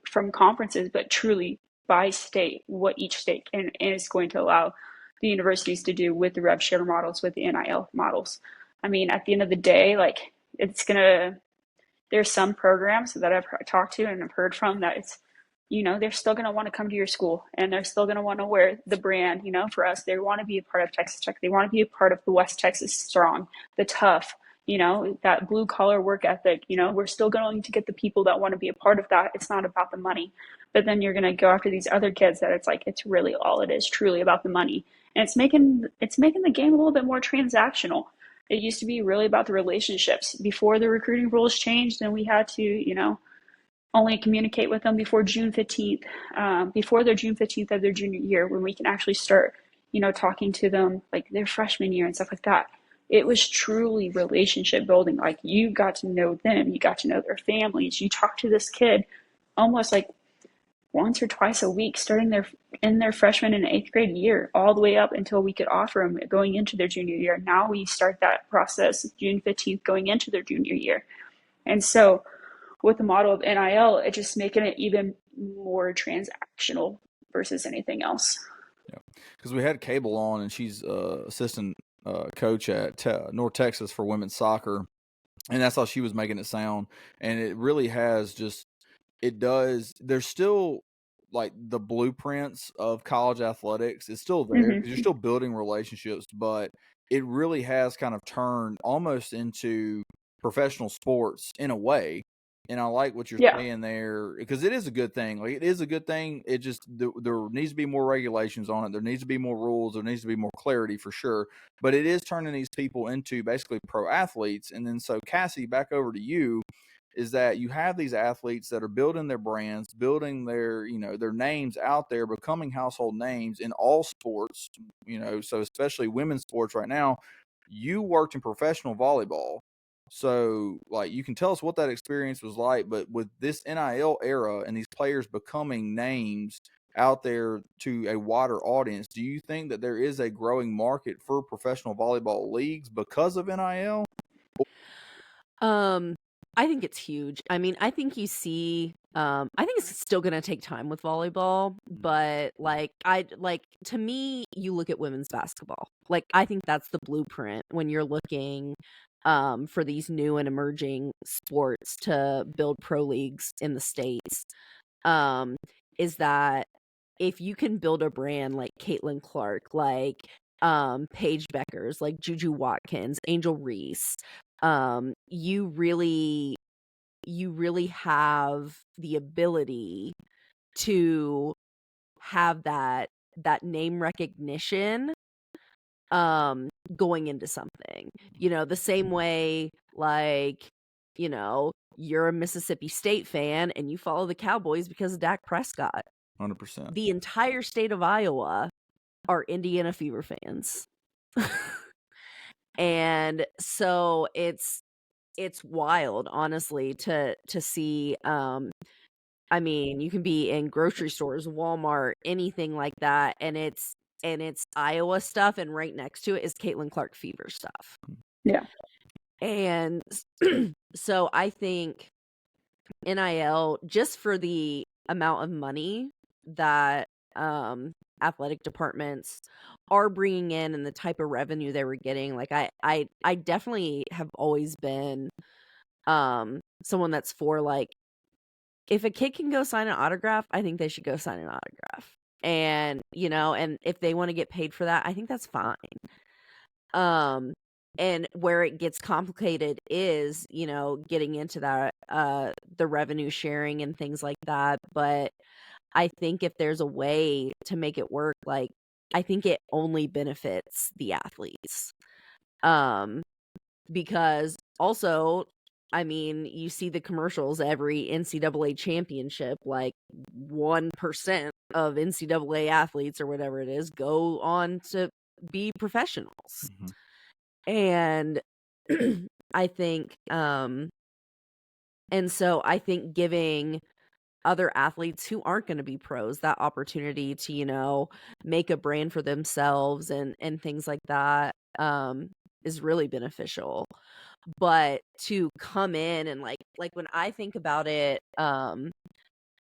from conferences, but truly by state, what each state is going to allow the universities to do with the rev share models, with the NIL models. I mean, at the end of the day, like there's some programs that I've talked to and I've heard from that it's, they're still going to want to come to your school and they're still going to want to wear the brand, for us, they want to be a part of Texas Tech. They want to be a part of the West Texas Strong, the tough, that blue collar work ethic, we're still going to get the people that want to be a part of that. It's not about the money, but then you're going to go after these other kids that it's like, it's really all it is truly about the money. And it's making the game a little bit more transactional. It used to be really about the relationships before the recruiting rules changed and we had to, only communicate with them before June 15th, before their June 15th of their junior year, when we can actually start, talking to them like their freshman year and stuff like that. It was truly relationship building. Like you got to know them, you got to know their families. You talk to this kid almost like once or twice a week, starting in their freshman and 8th grade year, all the way up until we could offer them going into their junior year. Now we start that process June 15th going into their junior year. And so with the model of NIL, it's just making it even more transactional versus anything else. Yeah, because we had Cable on, and she's assistant coach at North Texas for women's soccer, and that's how she was making it sound. And it really has there's still like the blueprints of college athletics. It's still there because you're still building relationships, but it really has kind of turned almost into professional sports in a way. And I like what you're saying there because it is a good thing. Like it is a good thing. It just there needs to be more regulations on it. There needs to be more rules. There needs to be more clarity for sure. But it is turning these people into basically pro athletes. And then so Cassie, back over to you. Is that you have these athletes that are building their brands, building their their names out there, becoming household names in all sports. So especially women's sports right now. You worked in professional volleyball. So, like, you can tell us what that experience was like, but with this NIL era and these players becoming names out there to a wider audience, do you think that there is a growing market for professional volleyball leagues because of NIL? I think it's huge. I mean, I think you see, I think it's still going to take time with volleyball, but to me, you look at women's basketball. Like, I think that's the blueprint when you're looking for these new and emerging sports to build pro leagues in the States. Is that if you can build a brand like Caitlin Clark, like Paige Beckers, like Juju Watkins, Angel Reese, you really have the ability to have that name recognition going into something. The same way, like, you're a Mississippi State fan and you follow the Cowboys because of Dak Prescott. 100%. The entire state of Iowa are Indiana Fever fans. And so it's wild, honestly, to see. I mean, you can be in grocery stores, Walmart, anything like that, and it's Iowa stuff, and right next to it is Caitlin Clark Fever stuff. Yeah. And so I think NIL, just for the amount of money that athletic departments are bringing in and the type of revenue they were getting, like I definitely have always been someone that's for, like, if a kid can go sign an autograph, I think they should go sign an autograph. And and if they want to get paid for that, I think that's fine. And where it gets complicated is, getting into that the revenue sharing and things like that. But I think if there's a way to make it work, like, I think it only benefits the athletes. Because also, I mean, you see the commercials every NCAA championship, like 1% of NCAA athletes or whatever it is go on to be professionals. And I think, and so I think giving other athletes who aren't going to be pros that opportunity to, make a brand for themselves and things like that, is really beneficial. But to come in and like when I think about it,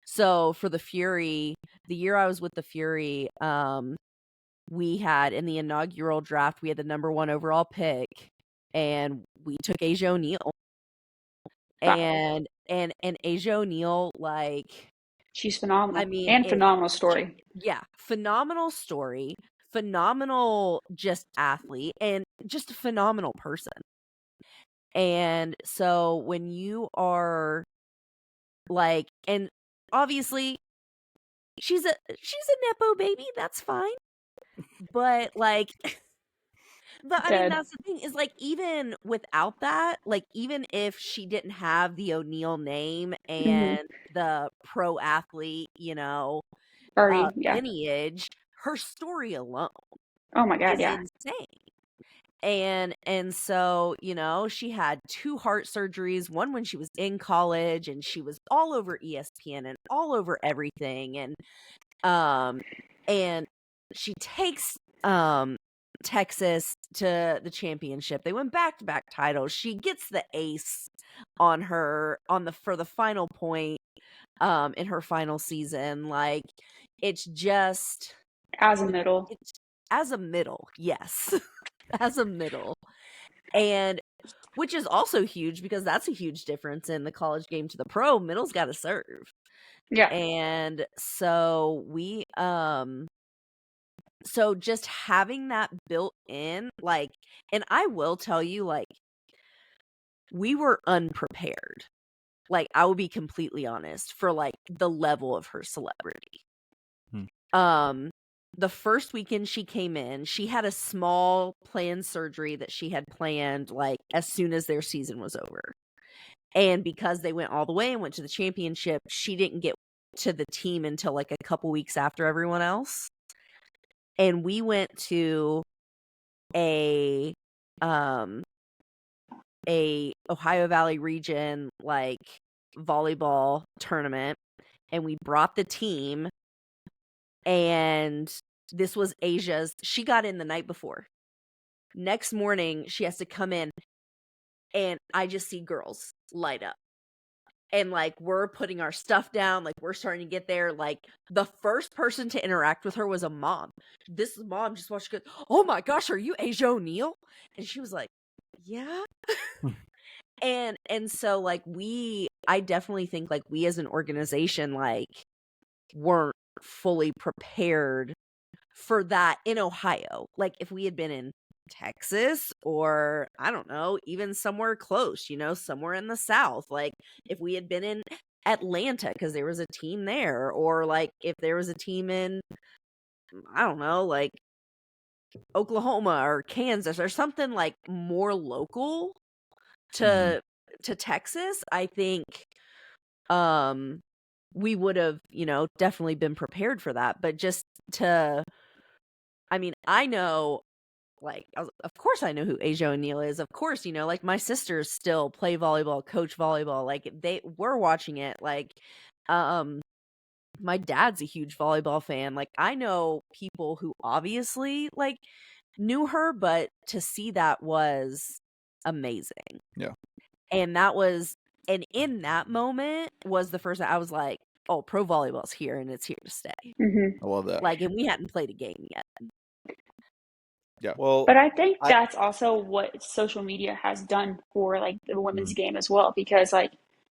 so for the Fury, the year I was with the Fury, we had, in the inaugural draft, we had the number 1 overall pick, and we took Asia O'Neal. And Asia O'Neal, like, she's phenomenal. I mean, and phenomenal story. Phenomenal story, phenomenal just athlete, and just a phenomenal person. And so when you are like, and obviously she's a nepo baby, that's fine. But like, but I mean, that's the thing, is like, even without that, like, even if she didn't have the O'Neal name and the pro athlete, lineage, her story alone, oh my God, is insane. And so, she had 2 heart surgeries, one when she was in college, and she was all over ESPN and all over everything. And she takes Texas to the championship. They went back-to-back titles. She gets the ace on her for the final point in her final season. Like, it's just as a middle. Yes. As a middle. And which is also huge, because that's a huge difference in the college game to the pro. Middle's got to serve. Yeah. And so we so just having that built in, like, and I will tell you, like, we were unprepared. Like, I will be completely honest, for like the level of her celebrity. The first weekend she came in, she had a small planned surgery that she had planned, like, as soon as their season was over. And because they went all the way and went to the championship, she didn't get to the team until like a couple weeks after everyone else. And we went to a Ohio Valley region, like, volleyball tournament, and we brought the team. And this was Asia's. She got in the night before. Next morning, she has to come in. and I just see girls light up. And, like, we're putting our stuff down, like, we're starting to get there, like, the first person to interact with her was a mom. This mom just watched, goes, "Oh my gosh, are you Asia O'Neal?" And she was like, "Yeah." And so, like, I definitely think, like, we as an organization, like, weren't fully prepared for that in Ohio. Like, if we had been in Texas or, I don't know, even somewhere close, somewhere in the South, like, if we had been in Atlanta because there was a team there, or, like, if there was a team in, I don't know, like, Oklahoma or Kansas or something, like, more local to Texas, I think we would have, definitely been prepared for that. But just I know, like, of course I know who Asia O'Neal is. Of course, like, my sisters still play volleyball, coach volleyball. Like, we're watching it. Like, my dad's a huge volleyball fan. Like, I know people who obviously, like, knew her, but to see that was amazing. Yeah. And in that moment was the first time I was like, oh, pro volleyball's here and it's here to stay. I love that. Like, and we hadn't played a game yet. Yeah. Well, But I think that's also what social media has done for, like, the women's game as well. Because, like,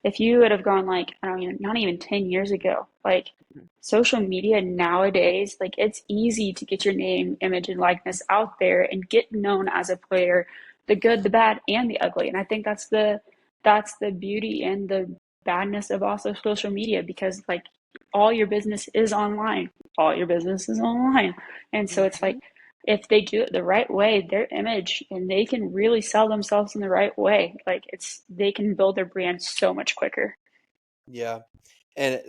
if you would have gone, like, I don't even, not even 10 years ago, like, social media nowadays, like, it's easy to get your name, image, and likeness out there and get known as a player, the good, the bad, and the ugly. And I think that's the beauty and the badness of also social media, because, like, all your business is online. All your business is online. And so it's like, if they do it the right way, their image, and they can really sell themselves in the right way, like, they can build their brand so much quicker. yeah, and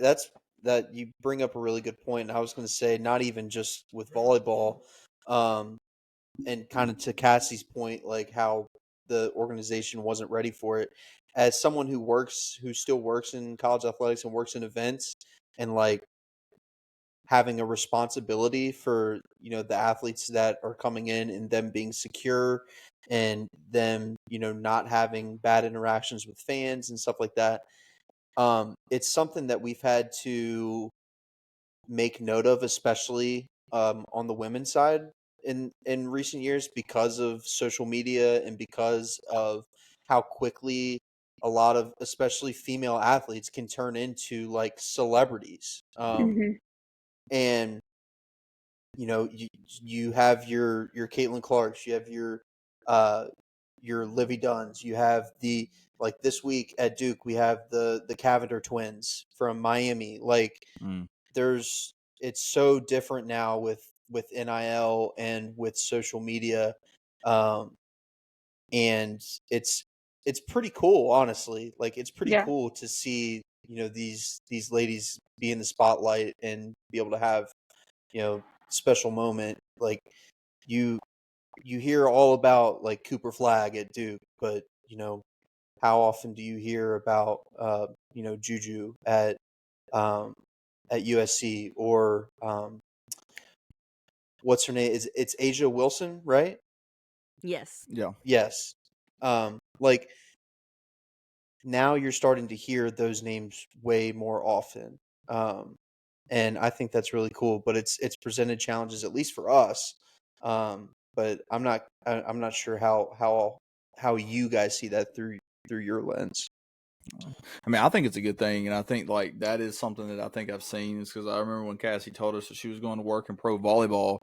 that you bring up a really good point. I was going to say, not even just with volleyball, and kind of to Cassie's point, like how the organization wasn't ready for it. As someone who still works in college athletics and works in events, and, like, having a responsibility for, the athletes that are coming in and them being secure, and them, not having bad interactions with fans and stuff like that. It's something that we've had to make note of, especially on the women's side in recent years, because of social media and because of how quickly a lot of, especially female athletes, can turn into, like, celebrities. And you have your Caitlin Clarks, you have your Livy Dunns, you have like, this week at Duke we have the Cavender twins from Miami. Like, it's so different now with NIL and with social media, and it's pretty cool, honestly. Like, it's pretty Yeah. cool to see these ladies be in the spotlight and be able to have special moment. Like, you hear all about, like, Cooper Flag at Duke, but how often do you hear about Juju at USC, or what's her name? It's Asia Wilson, right? Yes. Yeah. Yes. Like, now you're starting to hear those names way more often. And I think that's really cool, but it's presented challenges, at least for us. But I'm not sure how you guys see that through your lens. I mean, I think it's a good thing, and I think, like, that is something that I think I've seen, is because I remember when Cassie told us that she was going to work in pro volleyball,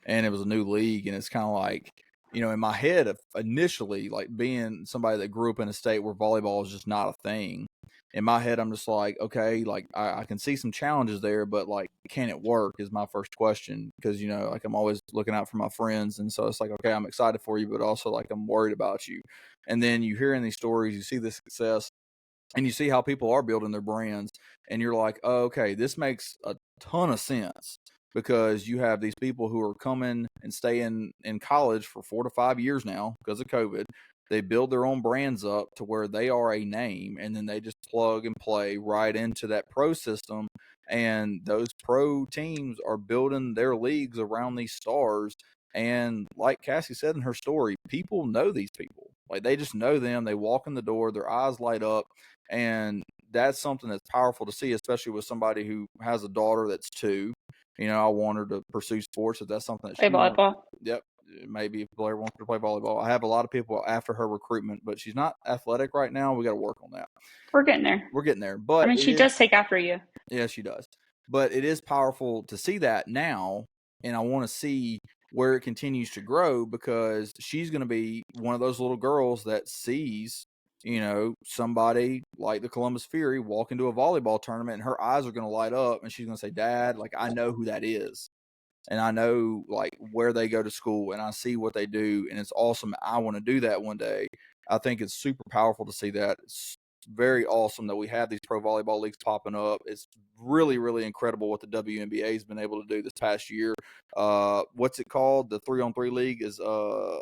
and it was a new league, and it's kind of like, in my head, initially, like, being somebody that grew up in a state where volleyball is just not a thing, in my head, I'm just like, okay, like, I can see some challenges there, but, like, can it work is my first question, because, like, I'm always looking out for my friends, and so it's like, okay, I'm excited for you, but also, like, I'm worried about you. And then you hear in these stories, you see the success, and you see how people are building their brands, and you're like, oh, okay, this makes a ton of sense, because you have these people who are coming and staying in college for 4 to 5 years now because of COVID. They build their own brands up to where they are a name, and then they just plug and play right into that pro system. And those pro teams are building their leagues around these stars. And like Cassie said in her story, people know these people. Like they just know them. They walk in the door, their eyes light up, and that's something that's powerful to see, especially with somebody who has a daughter that's 2. You know, I want her to pursue sports if that's something that Play she wants. volleyball. Yep. Maybe if Blair wants to play volleyball. I have a lot of people after her recruitment, but she's not athletic right now. We got to work on that. We're getting there. We're getting there. I But mean, she does take after you. Yeah, she does. But it is powerful to see that now, and I want to see where it continues to grow because she's going to be one of those little girls that sees, you know, somebody like the Columbus Fury walk into a volleyball tournament and her eyes are going to light up and she's going to say, Dad, like, I know who that is. And I know, like, where they go to school and I see what they do. And it's awesome. I want to do that one day. I think it's super powerful to see that. It's very awesome that we have these pro volleyball leagues popping up. It's really, really incredible what the WNBA has been able to do this past year. What's it called? The 3-on-3 league is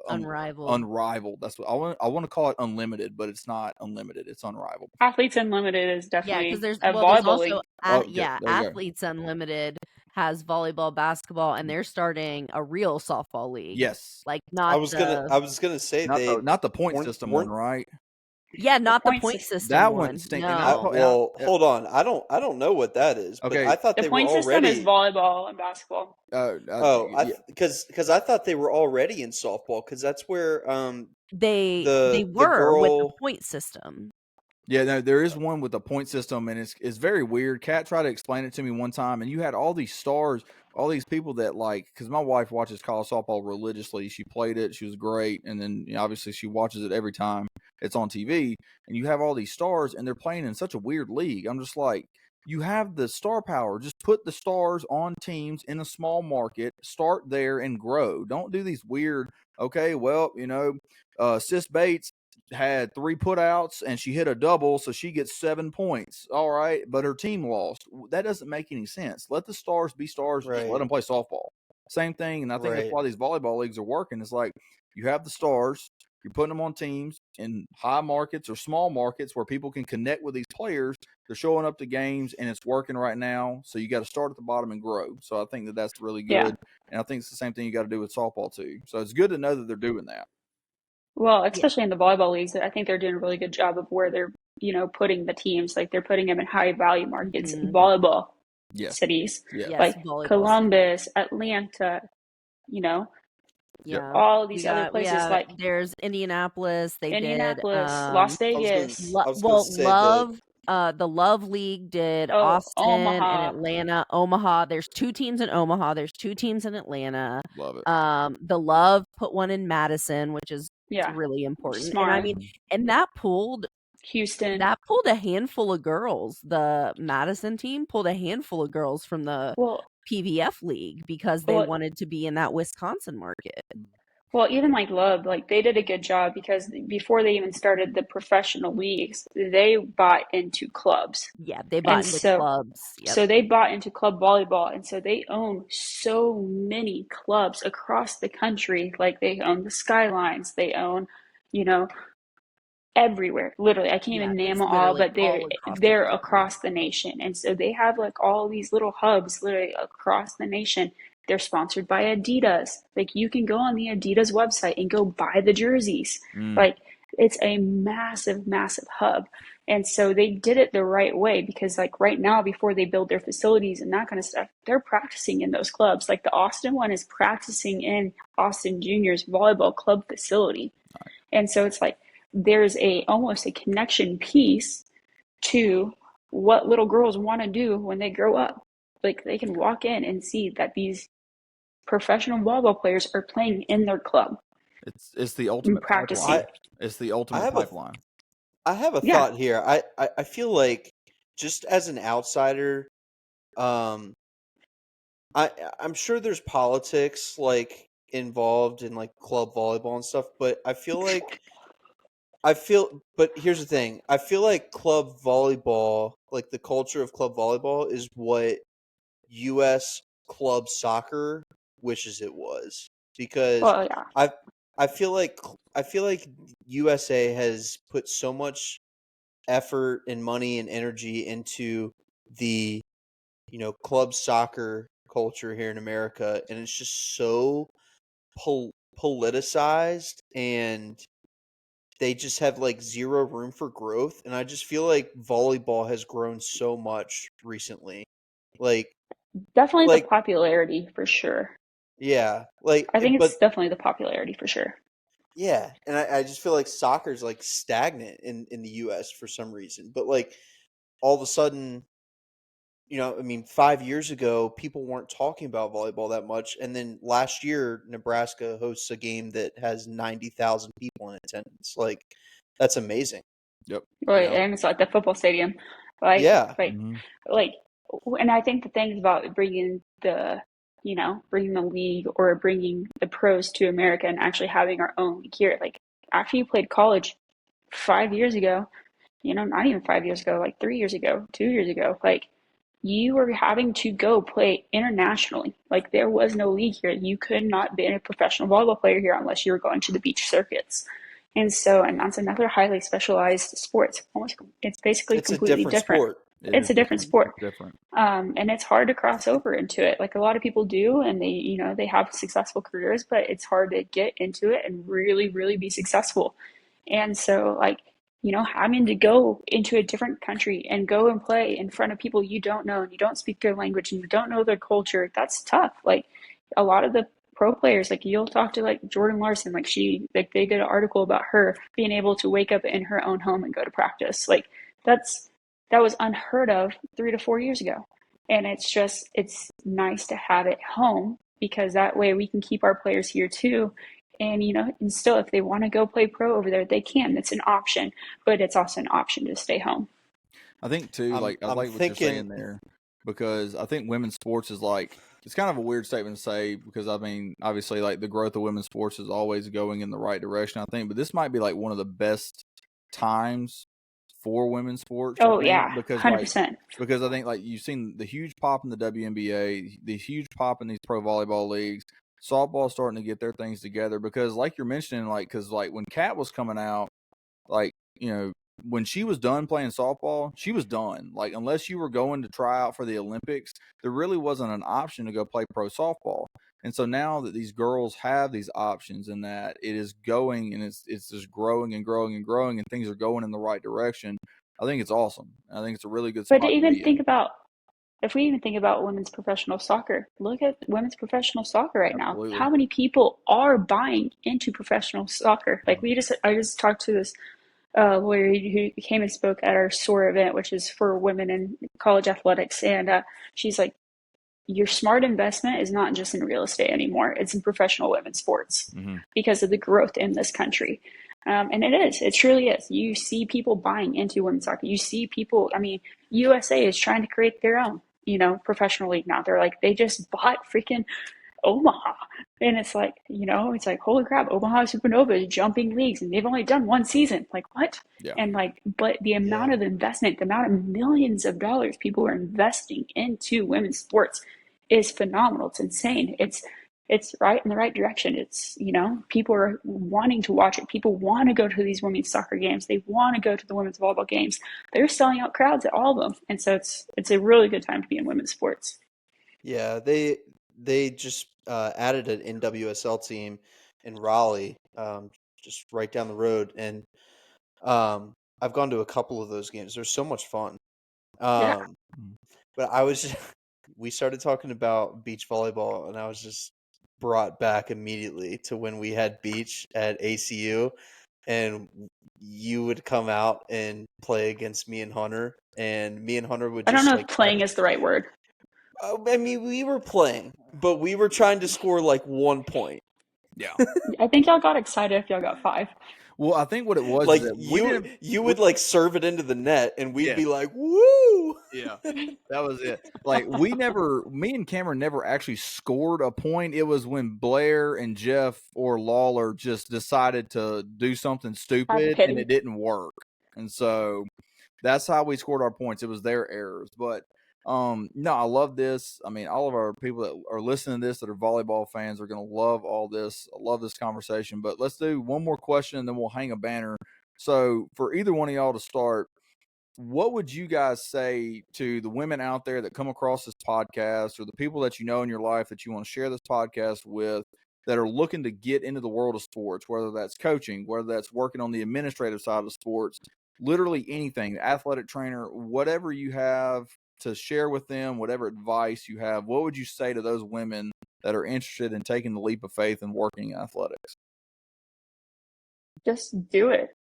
Unrivaled. Unrivaled. That's what I want to call it. Unlimited, but it's not unlimited. It's unrivaled. Athletes Unlimited is definitely because there's a there's volleyball league. also there you go. Athletes Unlimited has volleyball, basketball, and they're starting a real softball league. Yes, like not I was gonna say not the point system one, right? Yeah, not the point point system. system. That one stinks. No. Well, hold on. I don't know what that is. Okay. But I thought The they point were system already. is volleyball and basketball. Because I thought they were already in softball because that's where They the were with the girl. point system. Yeah, no, there is one with a point system, and it's very weird. Kat tried to explain it to me one time, and you had all these stars, all these people that like, because my wife watches college softball religiously. She played it, she was great, and then obviously she watches it every time it's on TV. And you have all these stars, and they're playing in such a weird league. I'm just like, you have the star power. Just put the stars on teams in a small market, start there, and grow. Don't do these weird. Okay, well, Sis Bates had 3 putouts and she hit a double, so she gets 7 points. All right, but her team lost. That doesn't make any sense. Let the stars be stars. Just let them play softball. Same thing, and I think that's why these volleyball leagues are working. It's like you have the stars, you're putting them on teams in high markets or small markets where people can connect with these players. They're showing up to games, and it's working right now. So you got to start at the bottom and grow. So I think that's really good, Yeah. and I think it's the same thing you got to do with softball too. So it's good to know that they're doing that. Well, especially in the volleyball leagues, I think they're doing a really good job of where they're, putting the teams. Like they're putting them in high value markets, volleyball cities, like Columbus, Atlanta, Yeah, all these other places. Like there's Indianapolis. Indianapolis, did Las Vegas. Love. The Love League did Austin Omaha. and Atlanta. Omaha. There's 2 teams in Omaha. There's 2 teams in Atlanta. Love it. The Love put one in Madison, which is really important. Smart. And I mean, and that pulled Houston. That pulled a handful of girls. The Madison team pulled a handful of girls from the PVF league because they wanted to be in that Wisconsin market. Well, even like Love, like they did a good job because before they even started the professional leagues, they bought into clubs. Yeah, they bought into clubs. Yep. So they bought into club volleyball, and so they own so many clubs across the country. Like they own the Skylines, they own, everywhere. Literally, I can't even name them all, but they're across the nation, and so they have like all these little hubs literally across the nation. They're sponsored by Adidas. Like you can go on the Adidas website and go buy the jerseys. Like it's a massive, massive hub. And so they did it the right way because like right now, before they build their facilities and that kind of stuff, they're practicing in those clubs. Like the Austin one is practicing in Austin Junior's volleyball club facility. And so it's like there's almost a connection piece to what little girls want to do when they grow up. Like they can walk in and see that these professional volleyball players are playing in their club. It's the ultimate pipeline. It's the ultimate pipeline. I have a thought here. I feel like just as an outsider, I'm sure there's politics like involved in like club volleyball and stuff, but but here's the thing. I feel like club volleyball, like the culture of club volleyball is what US club soccer wishes it was, because I feel like USA has put so much effort and money and energy into the club soccer culture here in America, and it's just so politicized, and they just have like zero room for growth, and I just feel like volleyball has grown so much recently. Like Definitely the like popularity for sure. yeah, I think but it's definitely the popularity for sure. yeah, and I just feel like soccer's like stagnant in the US for some reason. But like all of a sudden, I mean, 5 years ago, people weren't talking about volleyball that much, and then last year, Nebraska hosts a game that has 90,000 people in attendance. Like, that's amazing. Yep. Right, and it's like the football stadium, like Yeah, like Mhm. like, and I think the thing about bringing the league or bringing the pros to America and actually having our own league here, like after you played college 5 years ago, not even 5 years ago, like 3 years ago, 2 years ago, like you were having to go play internationally. Like there was no league here. You could not be a professional volleyball player here unless you were going to the beach circuits. And that's another highly specialized sport. It's basically it's a completely different different. sport. It It's is a different different. sport. It's different. And it's hard to cross over into it. Like a lot of people do, and they have successful careers, but it's hard to get into it and really, really be successful. And so, like, having to go into a different country and go and play in front of people you don't know and you don't speak their language and you don't know their culture, that's tough. Like, a lot of the pro players, like, you'll talk to, like, Jordan Larson, they did an article about her being able to wake up in her own home and go to practice. Like, that was unheard of 3 to 4 years ago. And it's nice to have it home because that way we can keep our players here too. And still, if they want to go play pro over there, they can. It's an option, but it's also an option to stay home. I think too, I'm like I I'm like what you're saying thinking there, because I think women's sports is like, it's kind of a weird statement to say, because I mean, obviously, like the growth of women's sports is always going in the right direction, I think, but this might be like one of the best times for women's sports, I Oh think, yeah, because 100%. I think like you've seen the huge pop in the WNBA, the huge pop in these pro volleyball leagues, softball starting to get their things together, because like you're mentioning, like, because like when Kat was coming out, like, when she was done playing softball, she was done. Like, unless you were going to try out for the Olympics, there really wasn't an option to go play pro softball. And so now that these girls have these options and that it is going and it's just growing and growing and growing and things are going in the right direction, I think it's awesome. I think it's a really good But spot to be in. if we even think about women's professional soccer, look at women's professional soccer right now. Absolutely. How many people are buying into professional soccer? Like I just talked to this lawyer who came and spoke at our SOAR event, which is for women in college athletics, and she's like, your smart investment is not just in real estate anymore, it's in professional women's sports Mm-hmm. because of the growth in this country. And it truly is. You see people buying into women's soccer. You see people, I mean, USA is trying to create their own, professional league now. They just bought freaking Omaha. And it's like, holy crap, Omaha Supernova is jumping leagues and they've only done one season. Like, what? Yeah. And but the amount yeah. of investment, the amount of millions of dollars people are investing into women's sports is phenomenal. It's insane. It's right in the right direction. People are wanting to watch it. People want to go to these women's soccer games. They want to go to the women's volleyball games. They're selling out crowds at all of them. And so it's a really good time to be in women's sports. Yeah, they just added an NWSL team in Raleigh, just right down the road, and I've gone to a couple of those games. They're so much fun. Yeah. But I was we started talking about beach volleyball, and I was just brought back immediately to when we had beach at ACU, and you would come out and play against me and Hunter, and me and Hunter would I don't just know like if playing is the right word. I mean, we were playing, but we were trying to score like 1 point. Yeah. I think y'all got excited if y'all got 5. Well, I think what it was is Like that we didn't. you would like serve it into the net, and we'd Yeah. be like, "Woo!" Yeah, that was it. Like, me and Cameron never actually scored a point. It was when Blair and Jeff or Lawler just decided to do something Have stupid and pity. it didn't work. And so that's how we scored our points. It was their errors. But no, I love this. I mean, all of our people that are listening to this that are volleyball fans are going to love all this. I love this conversation. But let's do one more question and then we'll hang a banner. So for either one of y'all to start, what would you guys say to the women out there that come across this podcast or the people that you know in your life that you want to share this podcast with that are looking to get into the world of sports, whether that's coaching, whether that's working on the administrative side of sports, literally anything, athletic trainer, whatever you have to share with them, whatever advice you have, what would you say to those women that are interested in taking the leap of faith and working in athletics? Just do it.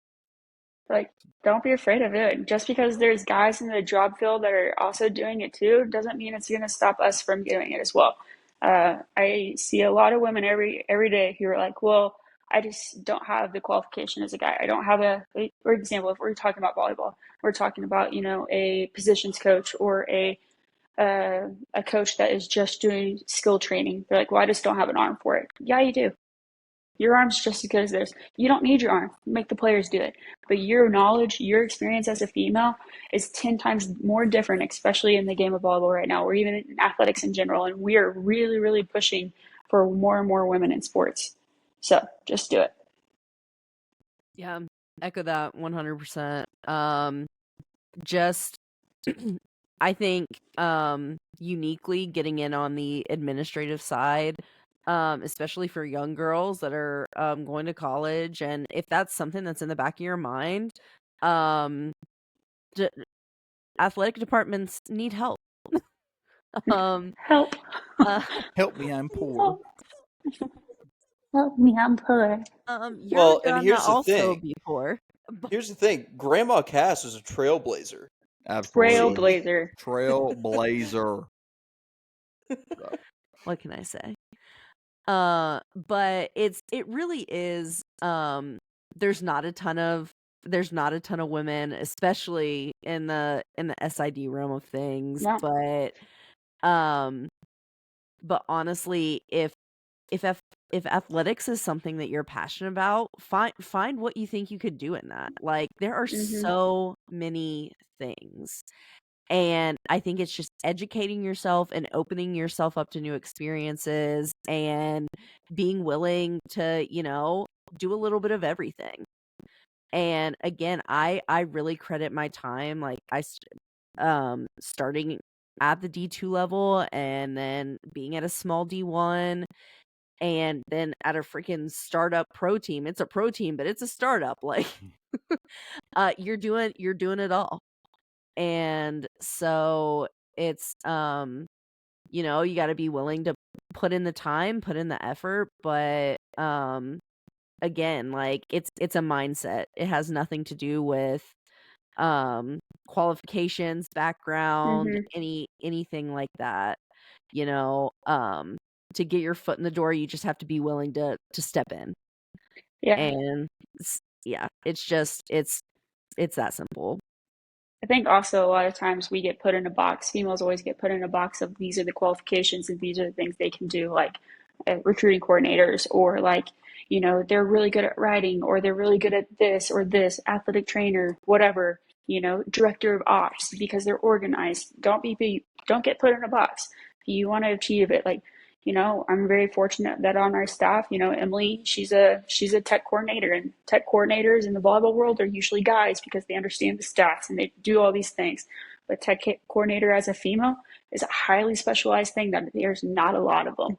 Like, don't be afraid of it. Just because there's guys in the job field that are also doing it too, doesn't mean it's going to stop us from doing it as well. I see a lot of women every day who are like, well, I just don't have the qualification as a guy. I don't have for example, if we're talking about volleyball, we're talking about, a positions coach or a coach that is just doing skill training. They're like, well, I just don't have an arm for it. Yeah, you do. Your arm's just as good as theirs. You don't need your arm. Make the players do it. But your knowledge, your experience as a female is 10 times more different, especially in the game of volleyball right now, or even in athletics in general. And we are really, really pushing for more and more women in sports. So just do it. Yeah, echo that 100%. Just I think uniquely getting in on the administrative side, especially for young girls that are going to college, and if that's something that's in the back of your mind, athletic departments need help. Help. Help me, I'm poor. Help me, I'm poor. You're and gonna here's the also thing. be poor. Here's the thing. Grandma Cass is a trailblazer. Absolutely. Trailblazer. What can I say? But it really is, there's not a ton of women, especially in the SID realm of things. Yeah. But honestly, if athletics is something that you're passionate about, find what you think you could do in that. Like, there are so many things. And I think it's just educating yourself and opening yourself up to new experiences and being willing to, do a little bit of everything. And again, I really credit my time. Like, starting at the D2 level and then being at a small D1 and then at a freaking startup pro team. It's a pro team, but it's a startup. Like, you're doing it all. And so it's, you got to be willing to put in the time, put in the effort, but again, like, it's a mindset. It has nothing to do with qualifications, background, anything like that. To get your foot in the door, you just have to be willing to step in. Yeah. And it's just it's that simple. I think also a lot of times we get put in a box. Females always get put in a box of these are the qualifications and these are the things they can do, like recruiting coordinators, or like, they're really good at writing, or they're really good at this or this, athletic trainer, whatever, director of ops, because they're organized. Don't get put in a box. You want to achieve it. Like, I'm very fortunate that on our staff, Emily, she's a tech coordinator, and tech coordinators in the volleyball world are usually guys because they understand the stats and they do all these things. But tech coordinator as a female is a highly specialized thing that there's not a lot of them.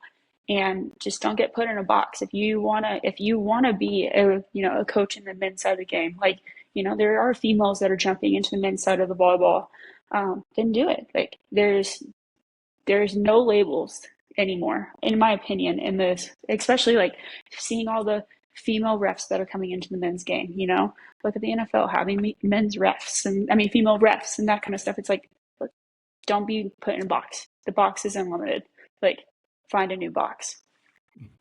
And just don't get put in a box. If you wanna be a coach in the men's side of the game, like, there are females that are jumping into the men's side of the volleyball, then do it. Like, there's no labels anymore, in my opinion, in this, especially like seeing all the female refs that are coming into the men's game. Look at the NFL having men's refs, and I mean female refs and that kind of stuff. It's like, look, don't be put in a box. The box is unlimited. Like, find a new box.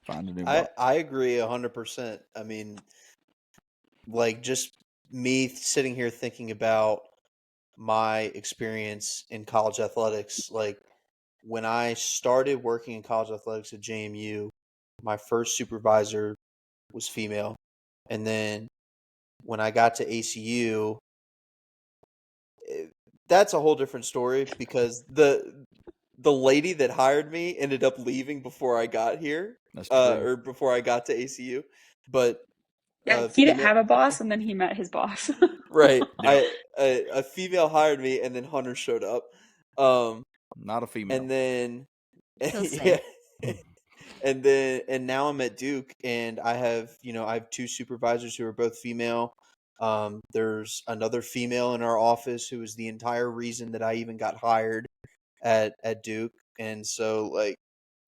I agree 100%. I mean, like, just me sitting here thinking about my experience in college athletics, like, when I started working in college athletics at JMU, my first supervisor was female. And then when I got to ACU, that's a whole different story, because the lady that hired me ended up leaving before I got here, or before I got to ACU. But yeah, he didn't have a boss, and then he met his boss. Right. Yeah. A female hired me, and then Hunter showed up. Not a female. And then Yeah. and now I'm at Duke, and I have two supervisors who are both female. There's another female in our office who is the entire reason that I even got hired at Duke, and so like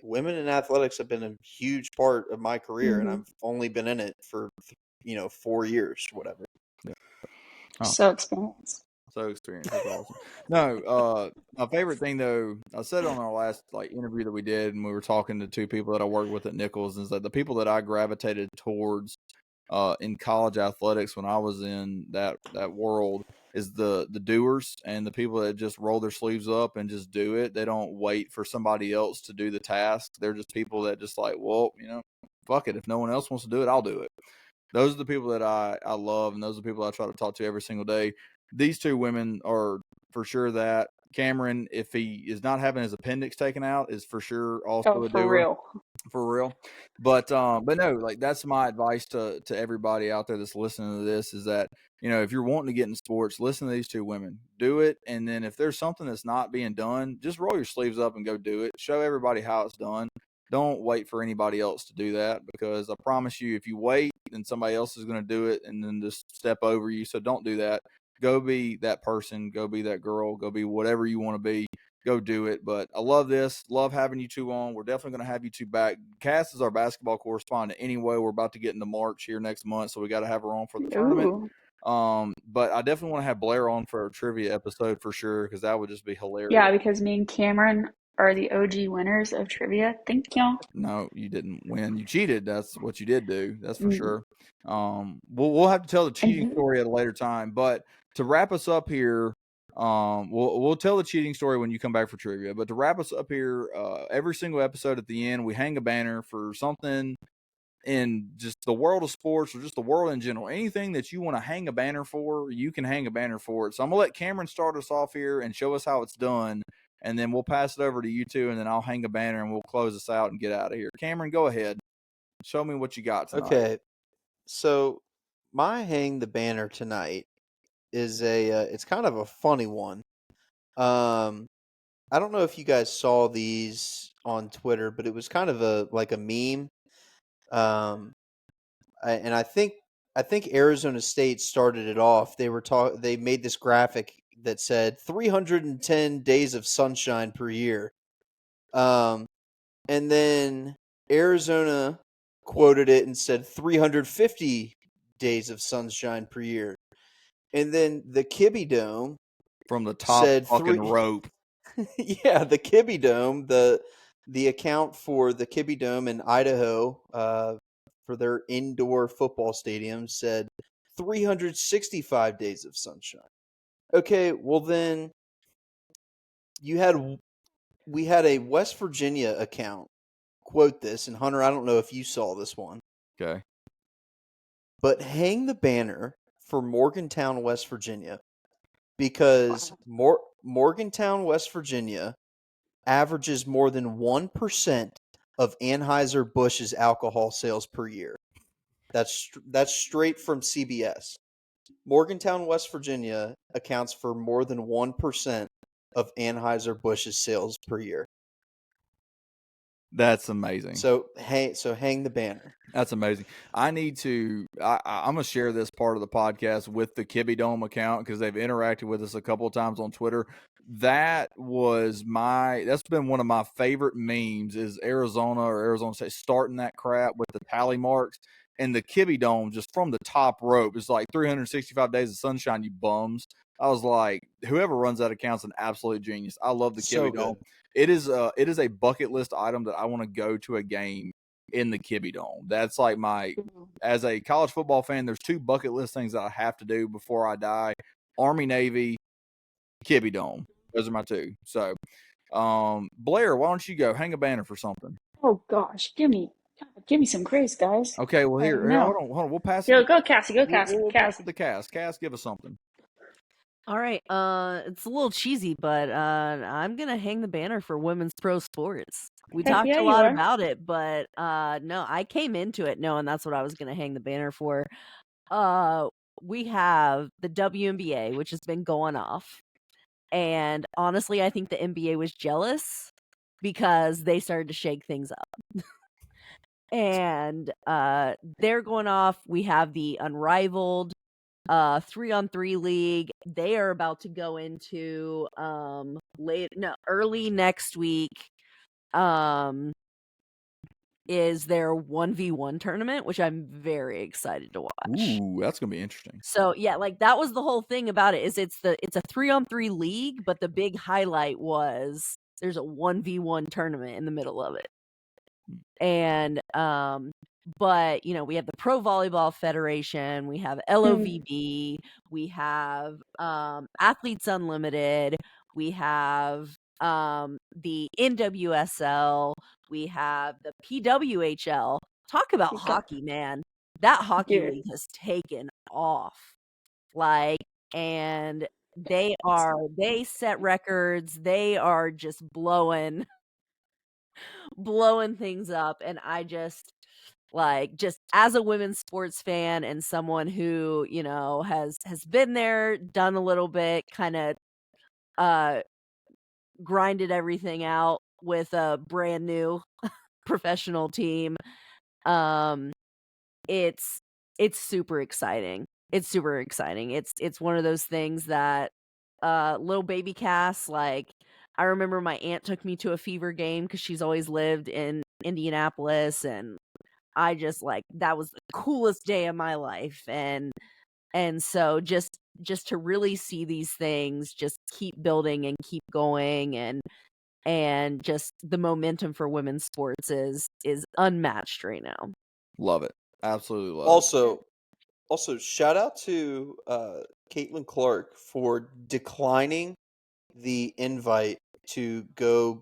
women in athletics have been a huge part of my career, and Mhm. I've only been in it for 4 years, whatever. Oh. So experienced. So experienced. That's awesome. No, my favorite thing though, I said on our last interview that we did, and we were talking to two people that I worked with at Nichols, is that the people that I gravitated towards in college athletics when I was in that world is the doers and the people that just roll their sleeves up and just do it. They don't wait for somebody else to do the task. They're just people that just like, well, fuck it. If no one else wants to do it, I'll do it. Those are the people that I love, and those are the people I try to talk to every single day. These two women are for sure that. Cameron, if he is not having his appendix taken out, is for sure also Oh, a for doer. real. For real. But no, that's my advice to everybody out there that's listening to this is that, if you're wanting to get in sports, listen to these two women. Do it. And then if there's something that's not being done, just roll your sleeves up and go do it. Show everybody how it's done. Don't wait for anybody else to do that, because I promise you, if you wait, then somebody else is going to do it and then just step over you. So don't do that. Go be that person. Go be that girl. Go be whatever you want to be. Go do it. But I love this. Love having you two on. We're definitely going to have you two back. Cass is our basketball correspondent anyway. We're about to get into March here next month, so we got to have her on for the tournament. Ooh. But I definitely want to have Blair on for a trivia episode for sure, because that would just be hilarious. Yeah, because me and Cameron are the OG winners of trivia. Thank you. No, you didn't win. You cheated. That's what you did do. That's for sure. We'll have to tell the cheating story at a later time. But to wrap us up here, we'll tell the cheating story when you come back for trivia. But to wrap us up here, every single episode at the end, we hang a banner for something in just the world of sports or just the world in general. Anything that you want to hang a banner for, you can hang a banner for it. So I'm going to let Cameron start us off here and show us how it's done. And then we'll pass it over to you two, and then I'll hang a banner and we'll close us out and get out of here. Cameron, go ahead. Show me what you got tonight. Okay. So my hang the banner tonight is it's kind of a funny one. I don't know if you guys saw these on Twitter, but it was kind of a meme. I think Arizona State started it off. They made this graphic that said 310 days of sunshine per year. And then Arizona quoted it and said 350 days of sunshine per year. And then the Kibby Dome from the top said fucking rope. Yeah, the Kibby Dome, the account for the Kibby Dome in Idaho, for their indoor football stadium said 365 days of sunshine. Okay, well then we had a West Virginia account quote this, and Hunter, I don't know if you saw this one. Okay. But hang the banner for Morgantown, West Virginia, because Morgantown, West Virginia averages more than 1% of Anheuser-Busch's alcohol sales per year. That's straight from CBS. Morgantown, West Virginia accounts for more than 1% of Anheuser-Busch's sales per year. That's amazing. So hang the banner. That's amazing. I'm going to share this part of the podcast with the Kibby Dome account because they've interacted with us a couple of times on Twitter. That's been one of my favorite memes is Arizona or Arizona State starting that crap with the tally marks, and the Kibby Dome just from the top rope. It's like 365 days of sunshine, you bums. I was like, whoever runs that account's an absolute genius. I love the Kibby Dome. It is a bucket list item that I want to go to a game in the Kibby Dome. That's like as a college football fan, there's two bucket list things that I have to do before I die: Army, Navy, Kibby Dome. Those are my two. So, Blair, why don't you go hang a banner for something? Oh gosh, give me some grace, guys. Okay, well here hold on. We'll pass it. it. Go, Cassie. Go, Cassie. We'll pass it to Cass. Cass, give us something. All right. It's a little cheesy, but I'm gonna hang the banner for women's pro sports. We talked a lot about it, but no, I came into it knowing that's what I was gonna hang the banner for. We have the WNBA, which has been going off, and honestly, I think the NBA was jealous because they started to shake things up. And they're going off. We have the Unrivaled 3-on-3 league. They are about to go into early next week. Is their 1v1 tournament, which I'm very excited to watch. Ooh, that's gonna be interesting. So yeah, like that was the whole thing about it. Is it's a 3-on-3 league, but the big highlight was there's a 1v1 tournament in the middle of it. And but we have the Pro Volleyball Federation, we have LOVB, we have Athletes Unlimited, we have the NWSL, we have the PWHL. Talk about hockey, man. That hockey league has taken off. And they set records. They are just blowing things up. And I just as a women's sports fan and someone who, has been there, done a little bit, kind of grinded everything out with a brand new professional team. It's super exciting. It's super exciting. It's one of those things that little baby Cass, I remember my aunt took me to a Fever game because she's always lived in Indianapolis, and I just that was the coolest day of my life. And so just to really see these things just keep building and keep going, and just the momentum for women's sports is unmatched right now. Love it. Absolutely love it. Also, shout out to Caitlin Clark for declining the invite to go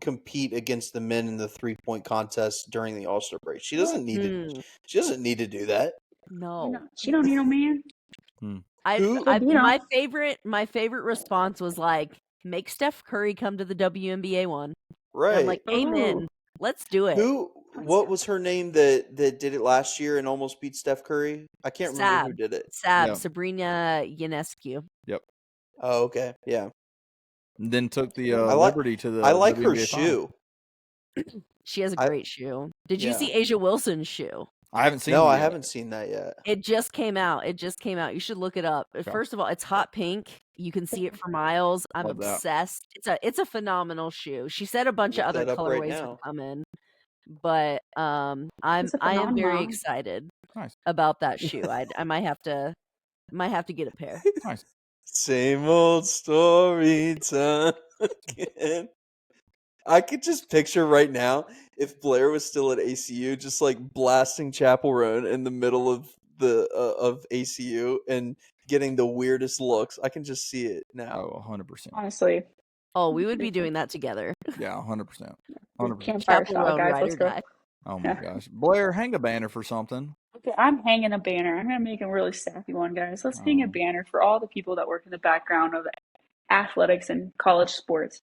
compete against the men in the 3-point contest during the All-Star break. She doesn't need to. She doesn't need to do that. No, she don't need no man. My favorite response was make Steph Curry come to the WNBA one. Right. And I'm like, amen. Let's do it. What was her name that did it last year and almost beat Steph Curry? I can't remember who did it. Sabrina Ionescu. Yep. Oh, okay. Yeah. And then took the Liberty to the I like WNBA her shoe. She has a great shoe. Did you see Asia Wilson's shoe? I haven't seen it. No, I haven't seen that yet. It just came out. You should look it up. Okay. First of all, it's hot pink. You can see it for miles. I'm obsessed. It's a phenomenal shoe. She said a bunch of other colorways have come in. But I am very excited about that shoe. I might have to get a pair. Nice. Same old story time again. I could just picture right now if Blair was still at ACU, just blasting Chapel Roan in the middle of the of ACU and getting the weirdest looks. I can just see it now. Oh, 100%. Honestly. Oh, we would be doing that together. Yeah, 100%. 100%. Campfire style, guys. Let's go. Oh my gosh. Blair, hang a banner for something. Okay, I'm hanging a banner. I'm going to make a really sappy one, guys. Let's hang a banner for all the people that work in the background of athletics and college sports.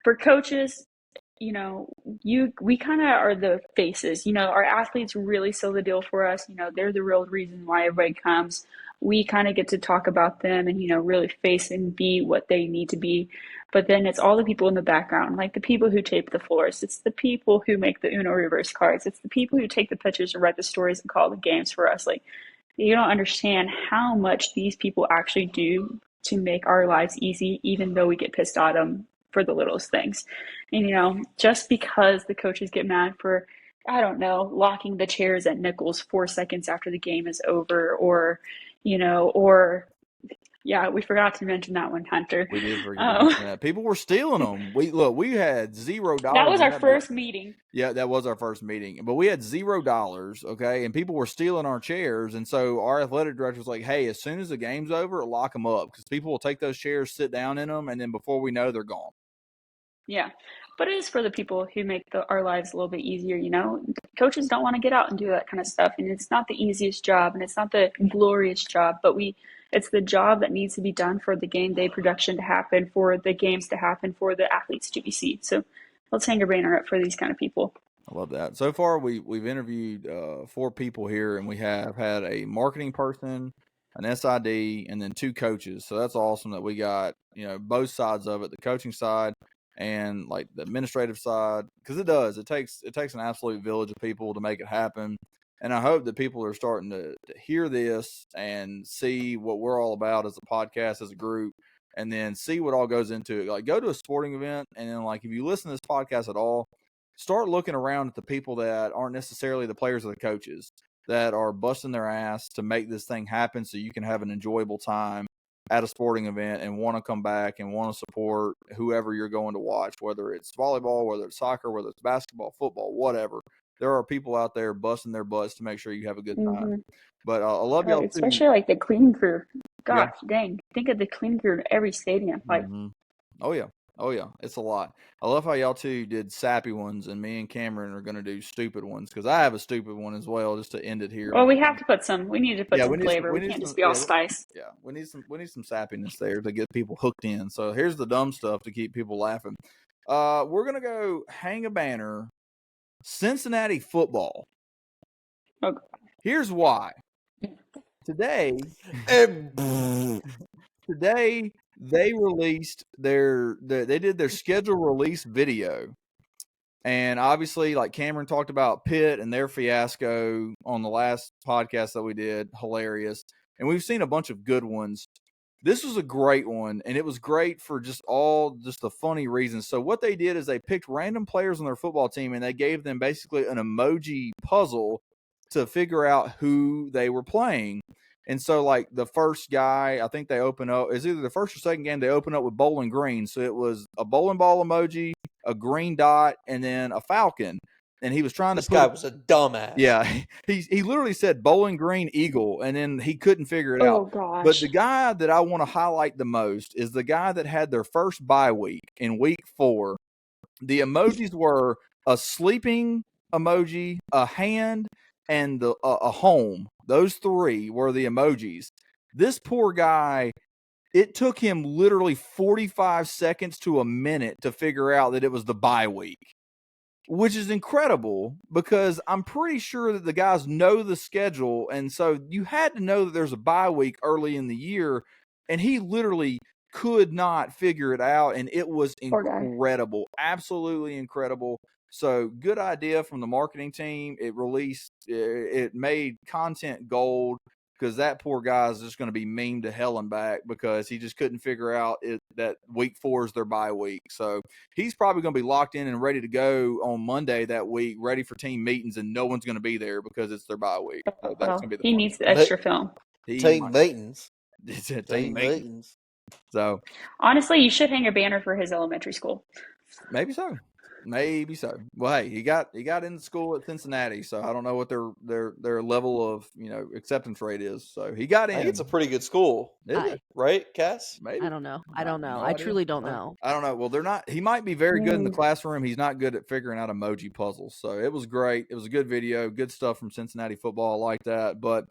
For coaches, we kind of are the faces. Our athletes really seal the deal for us. They're the real reason why everybody comes. We kind of get to talk about them and, really face and be what they need to be. But then it's all the people in the background, like the people who tape the floors. It's the people who make the Uno reverse cards. It's the people who take the pictures and write the stories and call the games for us. You don't understand how much these people actually do to make our lives easy, even though we get pissed at them for the littlest things. And, just because the coaches get mad for, I don't know, locking the chairs at Nichols 4 seconds after the game is over, or yeah, we forgot to mention that one, Hunter. We did forget to mention that. People were stealing them. We had $0. That was our first meeting. Yeah, that was our first meeting. But we had $0, okay? And people were stealing our chairs. And so our athletic director was like, hey, as soon as the game's over, lock them up. Because people will take those chairs, sit down in them, and then before we know, they're gone. Yeah, but it is for the people who make our lives a little bit easier. Coaches don't want to get out and do that kind of stuff, and it's not the easiest job, and it's not the glorious job, but it's the job that needs to be done for the game day production to happen, for the games to happen, for the athletes to be seen. So let's hang a banner up for these kind of people. I love that. So far, we've interviewed 4 people here, and we have had a marketing person, an SID, and then 2 coaches. So that's awesome that we got both sides of it, the coaching side and like the administrative side, because it takes an absolute village of people to make it happen. And I hope that people are starting to hear this and see what we're all about as a podcast, as a group, and then see what all goes into it. Like, go to a sporting event, and then, like, if you listen to this podcast at all, start looking around at the people that aren't necessarily the players or the coaches that are busting their ass to make this thing happen so you can have an enjoyable time at a sporting event and want to come back and want to support whoever you're going to watch, whether it's volleyball, whether it's soccer, whether it's basketball, football, whatever. There are people out there busting their butts to make sure you have a good time. But I love y'all too. Especially like the cleaning crew. Gosh, dang. Think of the cleaning crew in every stadium. Like, Oh yeah, it's a lot. I love how y'all two did sappy ones, and me and Cameron are going to do stupid ones, because I have a stupid one as well, just to end it here. well, we have to put some. We need to put some flavor. We need can't some, just be all spice. Yeah, we need some sappiness there to get people hooked in. So here's the dumb stuff to keep people laughing. We're gonna go hang a banner. Cincinnati football. Okay. Here's why. Today they released they did their schedule release video. And obviously, like Cameron talked about Pitt and their fiasco on the last podcast that we did, hilarious. And we've seen a bunch of good ones. This was a great one, and it was great for just the funny reasons. So what they did is they picked random players on their football team, and they gave them basically an emoji puzzle to figure out who they were playing. And so, like, the first guy, I think they open up, is either the first or second game, they open up with Bowling Green. So it was a bowling ball emoji, a green dot, and then a falcon. And he was trying This guy was a dumbass. Yeah, he literally said Bowling Green Eagle, and then he couldn't figure it out. Oh, gosh. But the guy that I want to highlight the most is the guy that had their first bye week in week 4. The emojis were a sleeping emoji, a hand, and a home. Those 3 were the emojis. This poor guy, it took him literally 45 seconds to a minute to figure out that it was the bye week, which is incredible, because I'm pretty sure that the guys know the schedule. And so you had to know that there's a bye week early in the year, and he literally could not figure it out. And it was incredible, absolutely incredible. So good idea from the marketing team. It made content gold, because that poor guy is just going to be memed to hell and back, because he just couldn't figure out that week 4 is their bye week. So he's probably going to be locked in and ready to go on Monday that week, ready for team meetings, and no one's going to be there because it's their bye week. So that's going to be he needs the extra film. Team meetings. Team meetings. So honestly, you should hang a banner for his elementary school. Maybe so. Well, hey, he got into school at Cincinnati, so I don't know what their level of acceptance rate is. So he got in. I think it's a pretty good school, right, Cass? Maybe. I don't know. I truly don't know. I don't know. Well, they're not. He might be very good in the classroom. He's not good at figuring out emoji puzzles. So it was great. It was a good video. Good stuff from Cincinnati football. I like that. But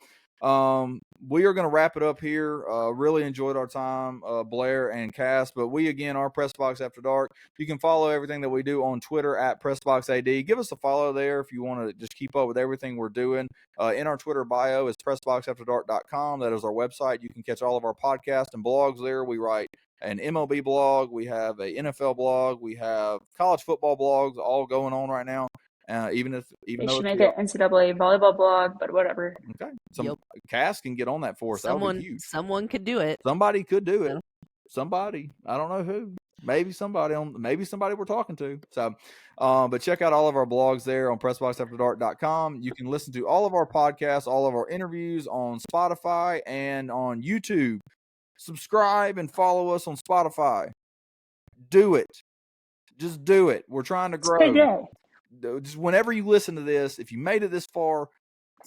we are going to wrap it up here. Really enjoyed our time, Blair and Cass. But we, again, are Pressbox After Dark. You can follow everything that we do on Twitter at PressboxAD. Give us a follow there if you want to just keep up with everything we're doing. In our Twitter bio is PressboxAfterDark.com. That is our website. You can catch all of our podcasts and blogs there. We write an MLB blog. We have a NFL blog. We have college football blogs all going on right now. Even though should make an NCAA volleyball blog, but whatever. Okay, Cass can get on that for us. Someone could do it. Somebody could do it. Somebody, I don't know who. Maybe somebody we're talking to. So, but check out all of our blogs there on PressboxAfterDark.com. You can listen to all of our podcasts, all of our interviews on Spotify and on YouTube. Subscribe and follow us on Spotify. Do it. Just do it. We're trying to grow. Just whenever you listen to this, if you made it this far,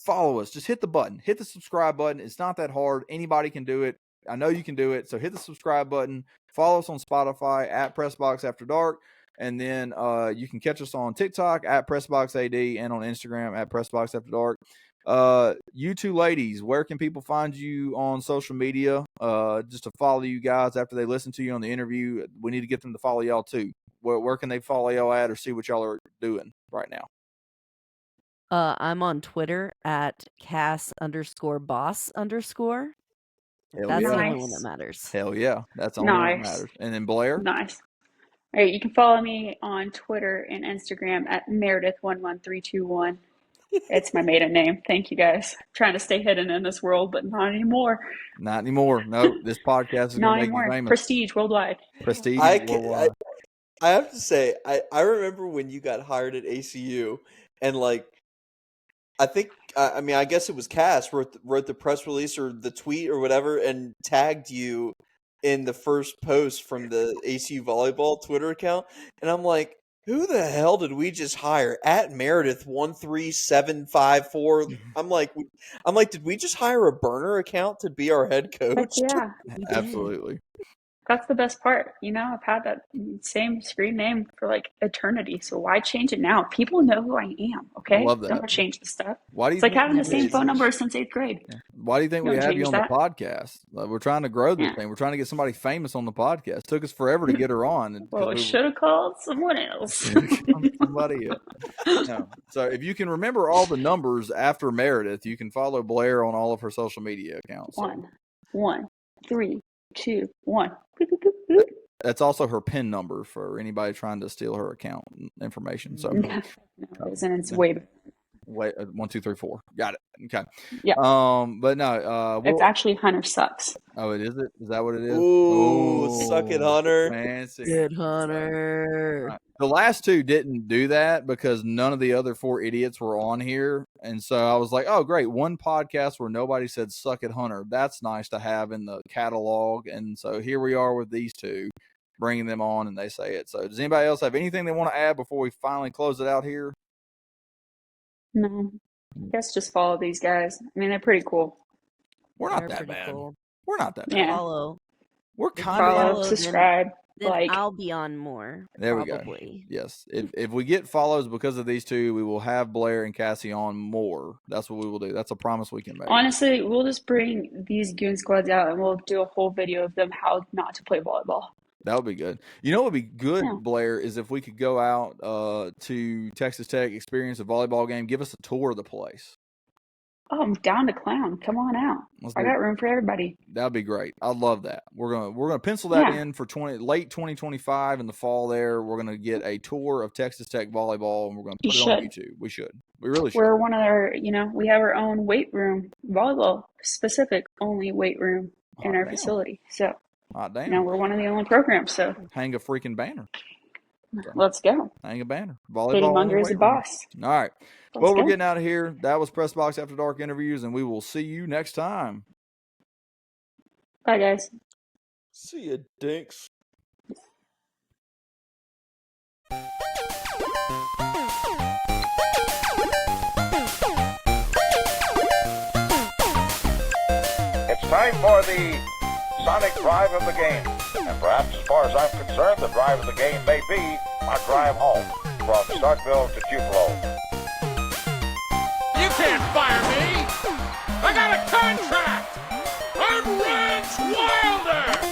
follow us. Just hit the button. Hit the subscribe button. It's not that hard. Anybody can do it. I know you can do it. So hit the subscribe button. Follow us on Spotify at Pressbox After Dark. And then you can catch us on TikTok at PressboxAD and on Instagram at Pressbox After Dark. You two ladies, where can people find you on social media? Just to follow you guys after they listen to you on the interview. We need to get them to follow y'all too. Where can they follow y'all at or see what y'all are doing right now? I'm on Twitter at Cass_boss_. That's the only one that matters. Hell yeah. That's the only one that matters. And then Blair? Nice. All right, you can follow me on Twitter and Instagram at Meredith11321. It's my maiden name. Thank you guys. Trying to stay hidden in this world, but not anymore. Not anymore. No, this podcast is Not going to make you anymore. famous. Prestige worldwide. Prestige I worldwide. have to say, I remember when you got hired at ACU, and like, I guess it was Cass wrote the press release or the tweet or whatever, and tagged you in the first post from the ACU Volleyball Twitter account, and I'm like, who the hell did we just hire at Meredith 13754? I'm like, did we just hire a burner account to be our head Heck coach? yeah. Absolutely. That's the best part. I've had that same screen name for like eternity. So why change it now? People know who I am. Okay. I love that. Don't change the stuff. Why do you It's like think having the same phone number since 8th grade. Why do you think we Don't have you change on that. the podcast? Like, we're trying to grow this thing. We're trying to get somebody famous on the podcast. It took us forever to get her on. Well, should have called someone else. Somebody else. No. So if you can remember all the numbers after Meredith, you can follow Blair on all of her social media accounts. 1, 3, 2, 1. That's also her PIN number for anybody trying to steal her account information. So, No, it's way better. Wait, 1, 2, 3, 4. Got it. Okay. Yeah. But no. It's actually Hunter Sucks. Oh, it is it? Is that what it is? Ooh, suck it, Hunter. Fancy. Good Hunter. Right. The last two didn't do that because none of the other 4 idiots were on here. And so I was like, oh, great. One podcast where nobody said suck it, Hunter. That's nice to have in the catalog. And so here we are with these two, bringing them on, and they say it. So does anybody else have anything they want to add before we finally close it out here? No. I guess just follow these guys. I mean, they're pretty cool. We're not They're that pretty bad. cool. We're not that bad. Yeah. Follow. We're kind of Follow, subscribe. Then Like, I'll be on more. There probably. we go. Yes. If we get follows because of these two, we will have Blair and Cassie on more. That's what we will do. That's a promise we can make. honestly, we'll just bring these goon squads out and we'll do a whole video of them how not to play volleyball. That would be good. You know what would be good, Yeah. Blair, is if we could go out to Texas Tech, experience a volleyball game, give us a tour of the place. Oh, I'm down to clown. Come on out. I got room for everybody. That'd be great. I love that. We're gonna pencil that Yeah. in for late 2025 in the fall. There, we're gonna get a tour of Texas Tech volleyball, and we're gonna put it on YouTube. We should. We really should. We're one of their, we have our own weight room, volleyball specific only weight room in our facility. So, Hot damn. we're one of the only programs. So Hang a freaking banner. let's go. Hang a banner. Katie Volleyball. Munger is the weight room. boss. All right. Let's Well, we're go. getting out of here. That was Press Box After Dark interviews, and we will see you next time. Bye, guys. See you, dinks. It's time for the sonic drive of the game. And perhaps as far as I'm concerned, the drive of the game may be our drive home from Starkville to Tupelo. You can't fire me! I got a contract! I'm Rance Wilder!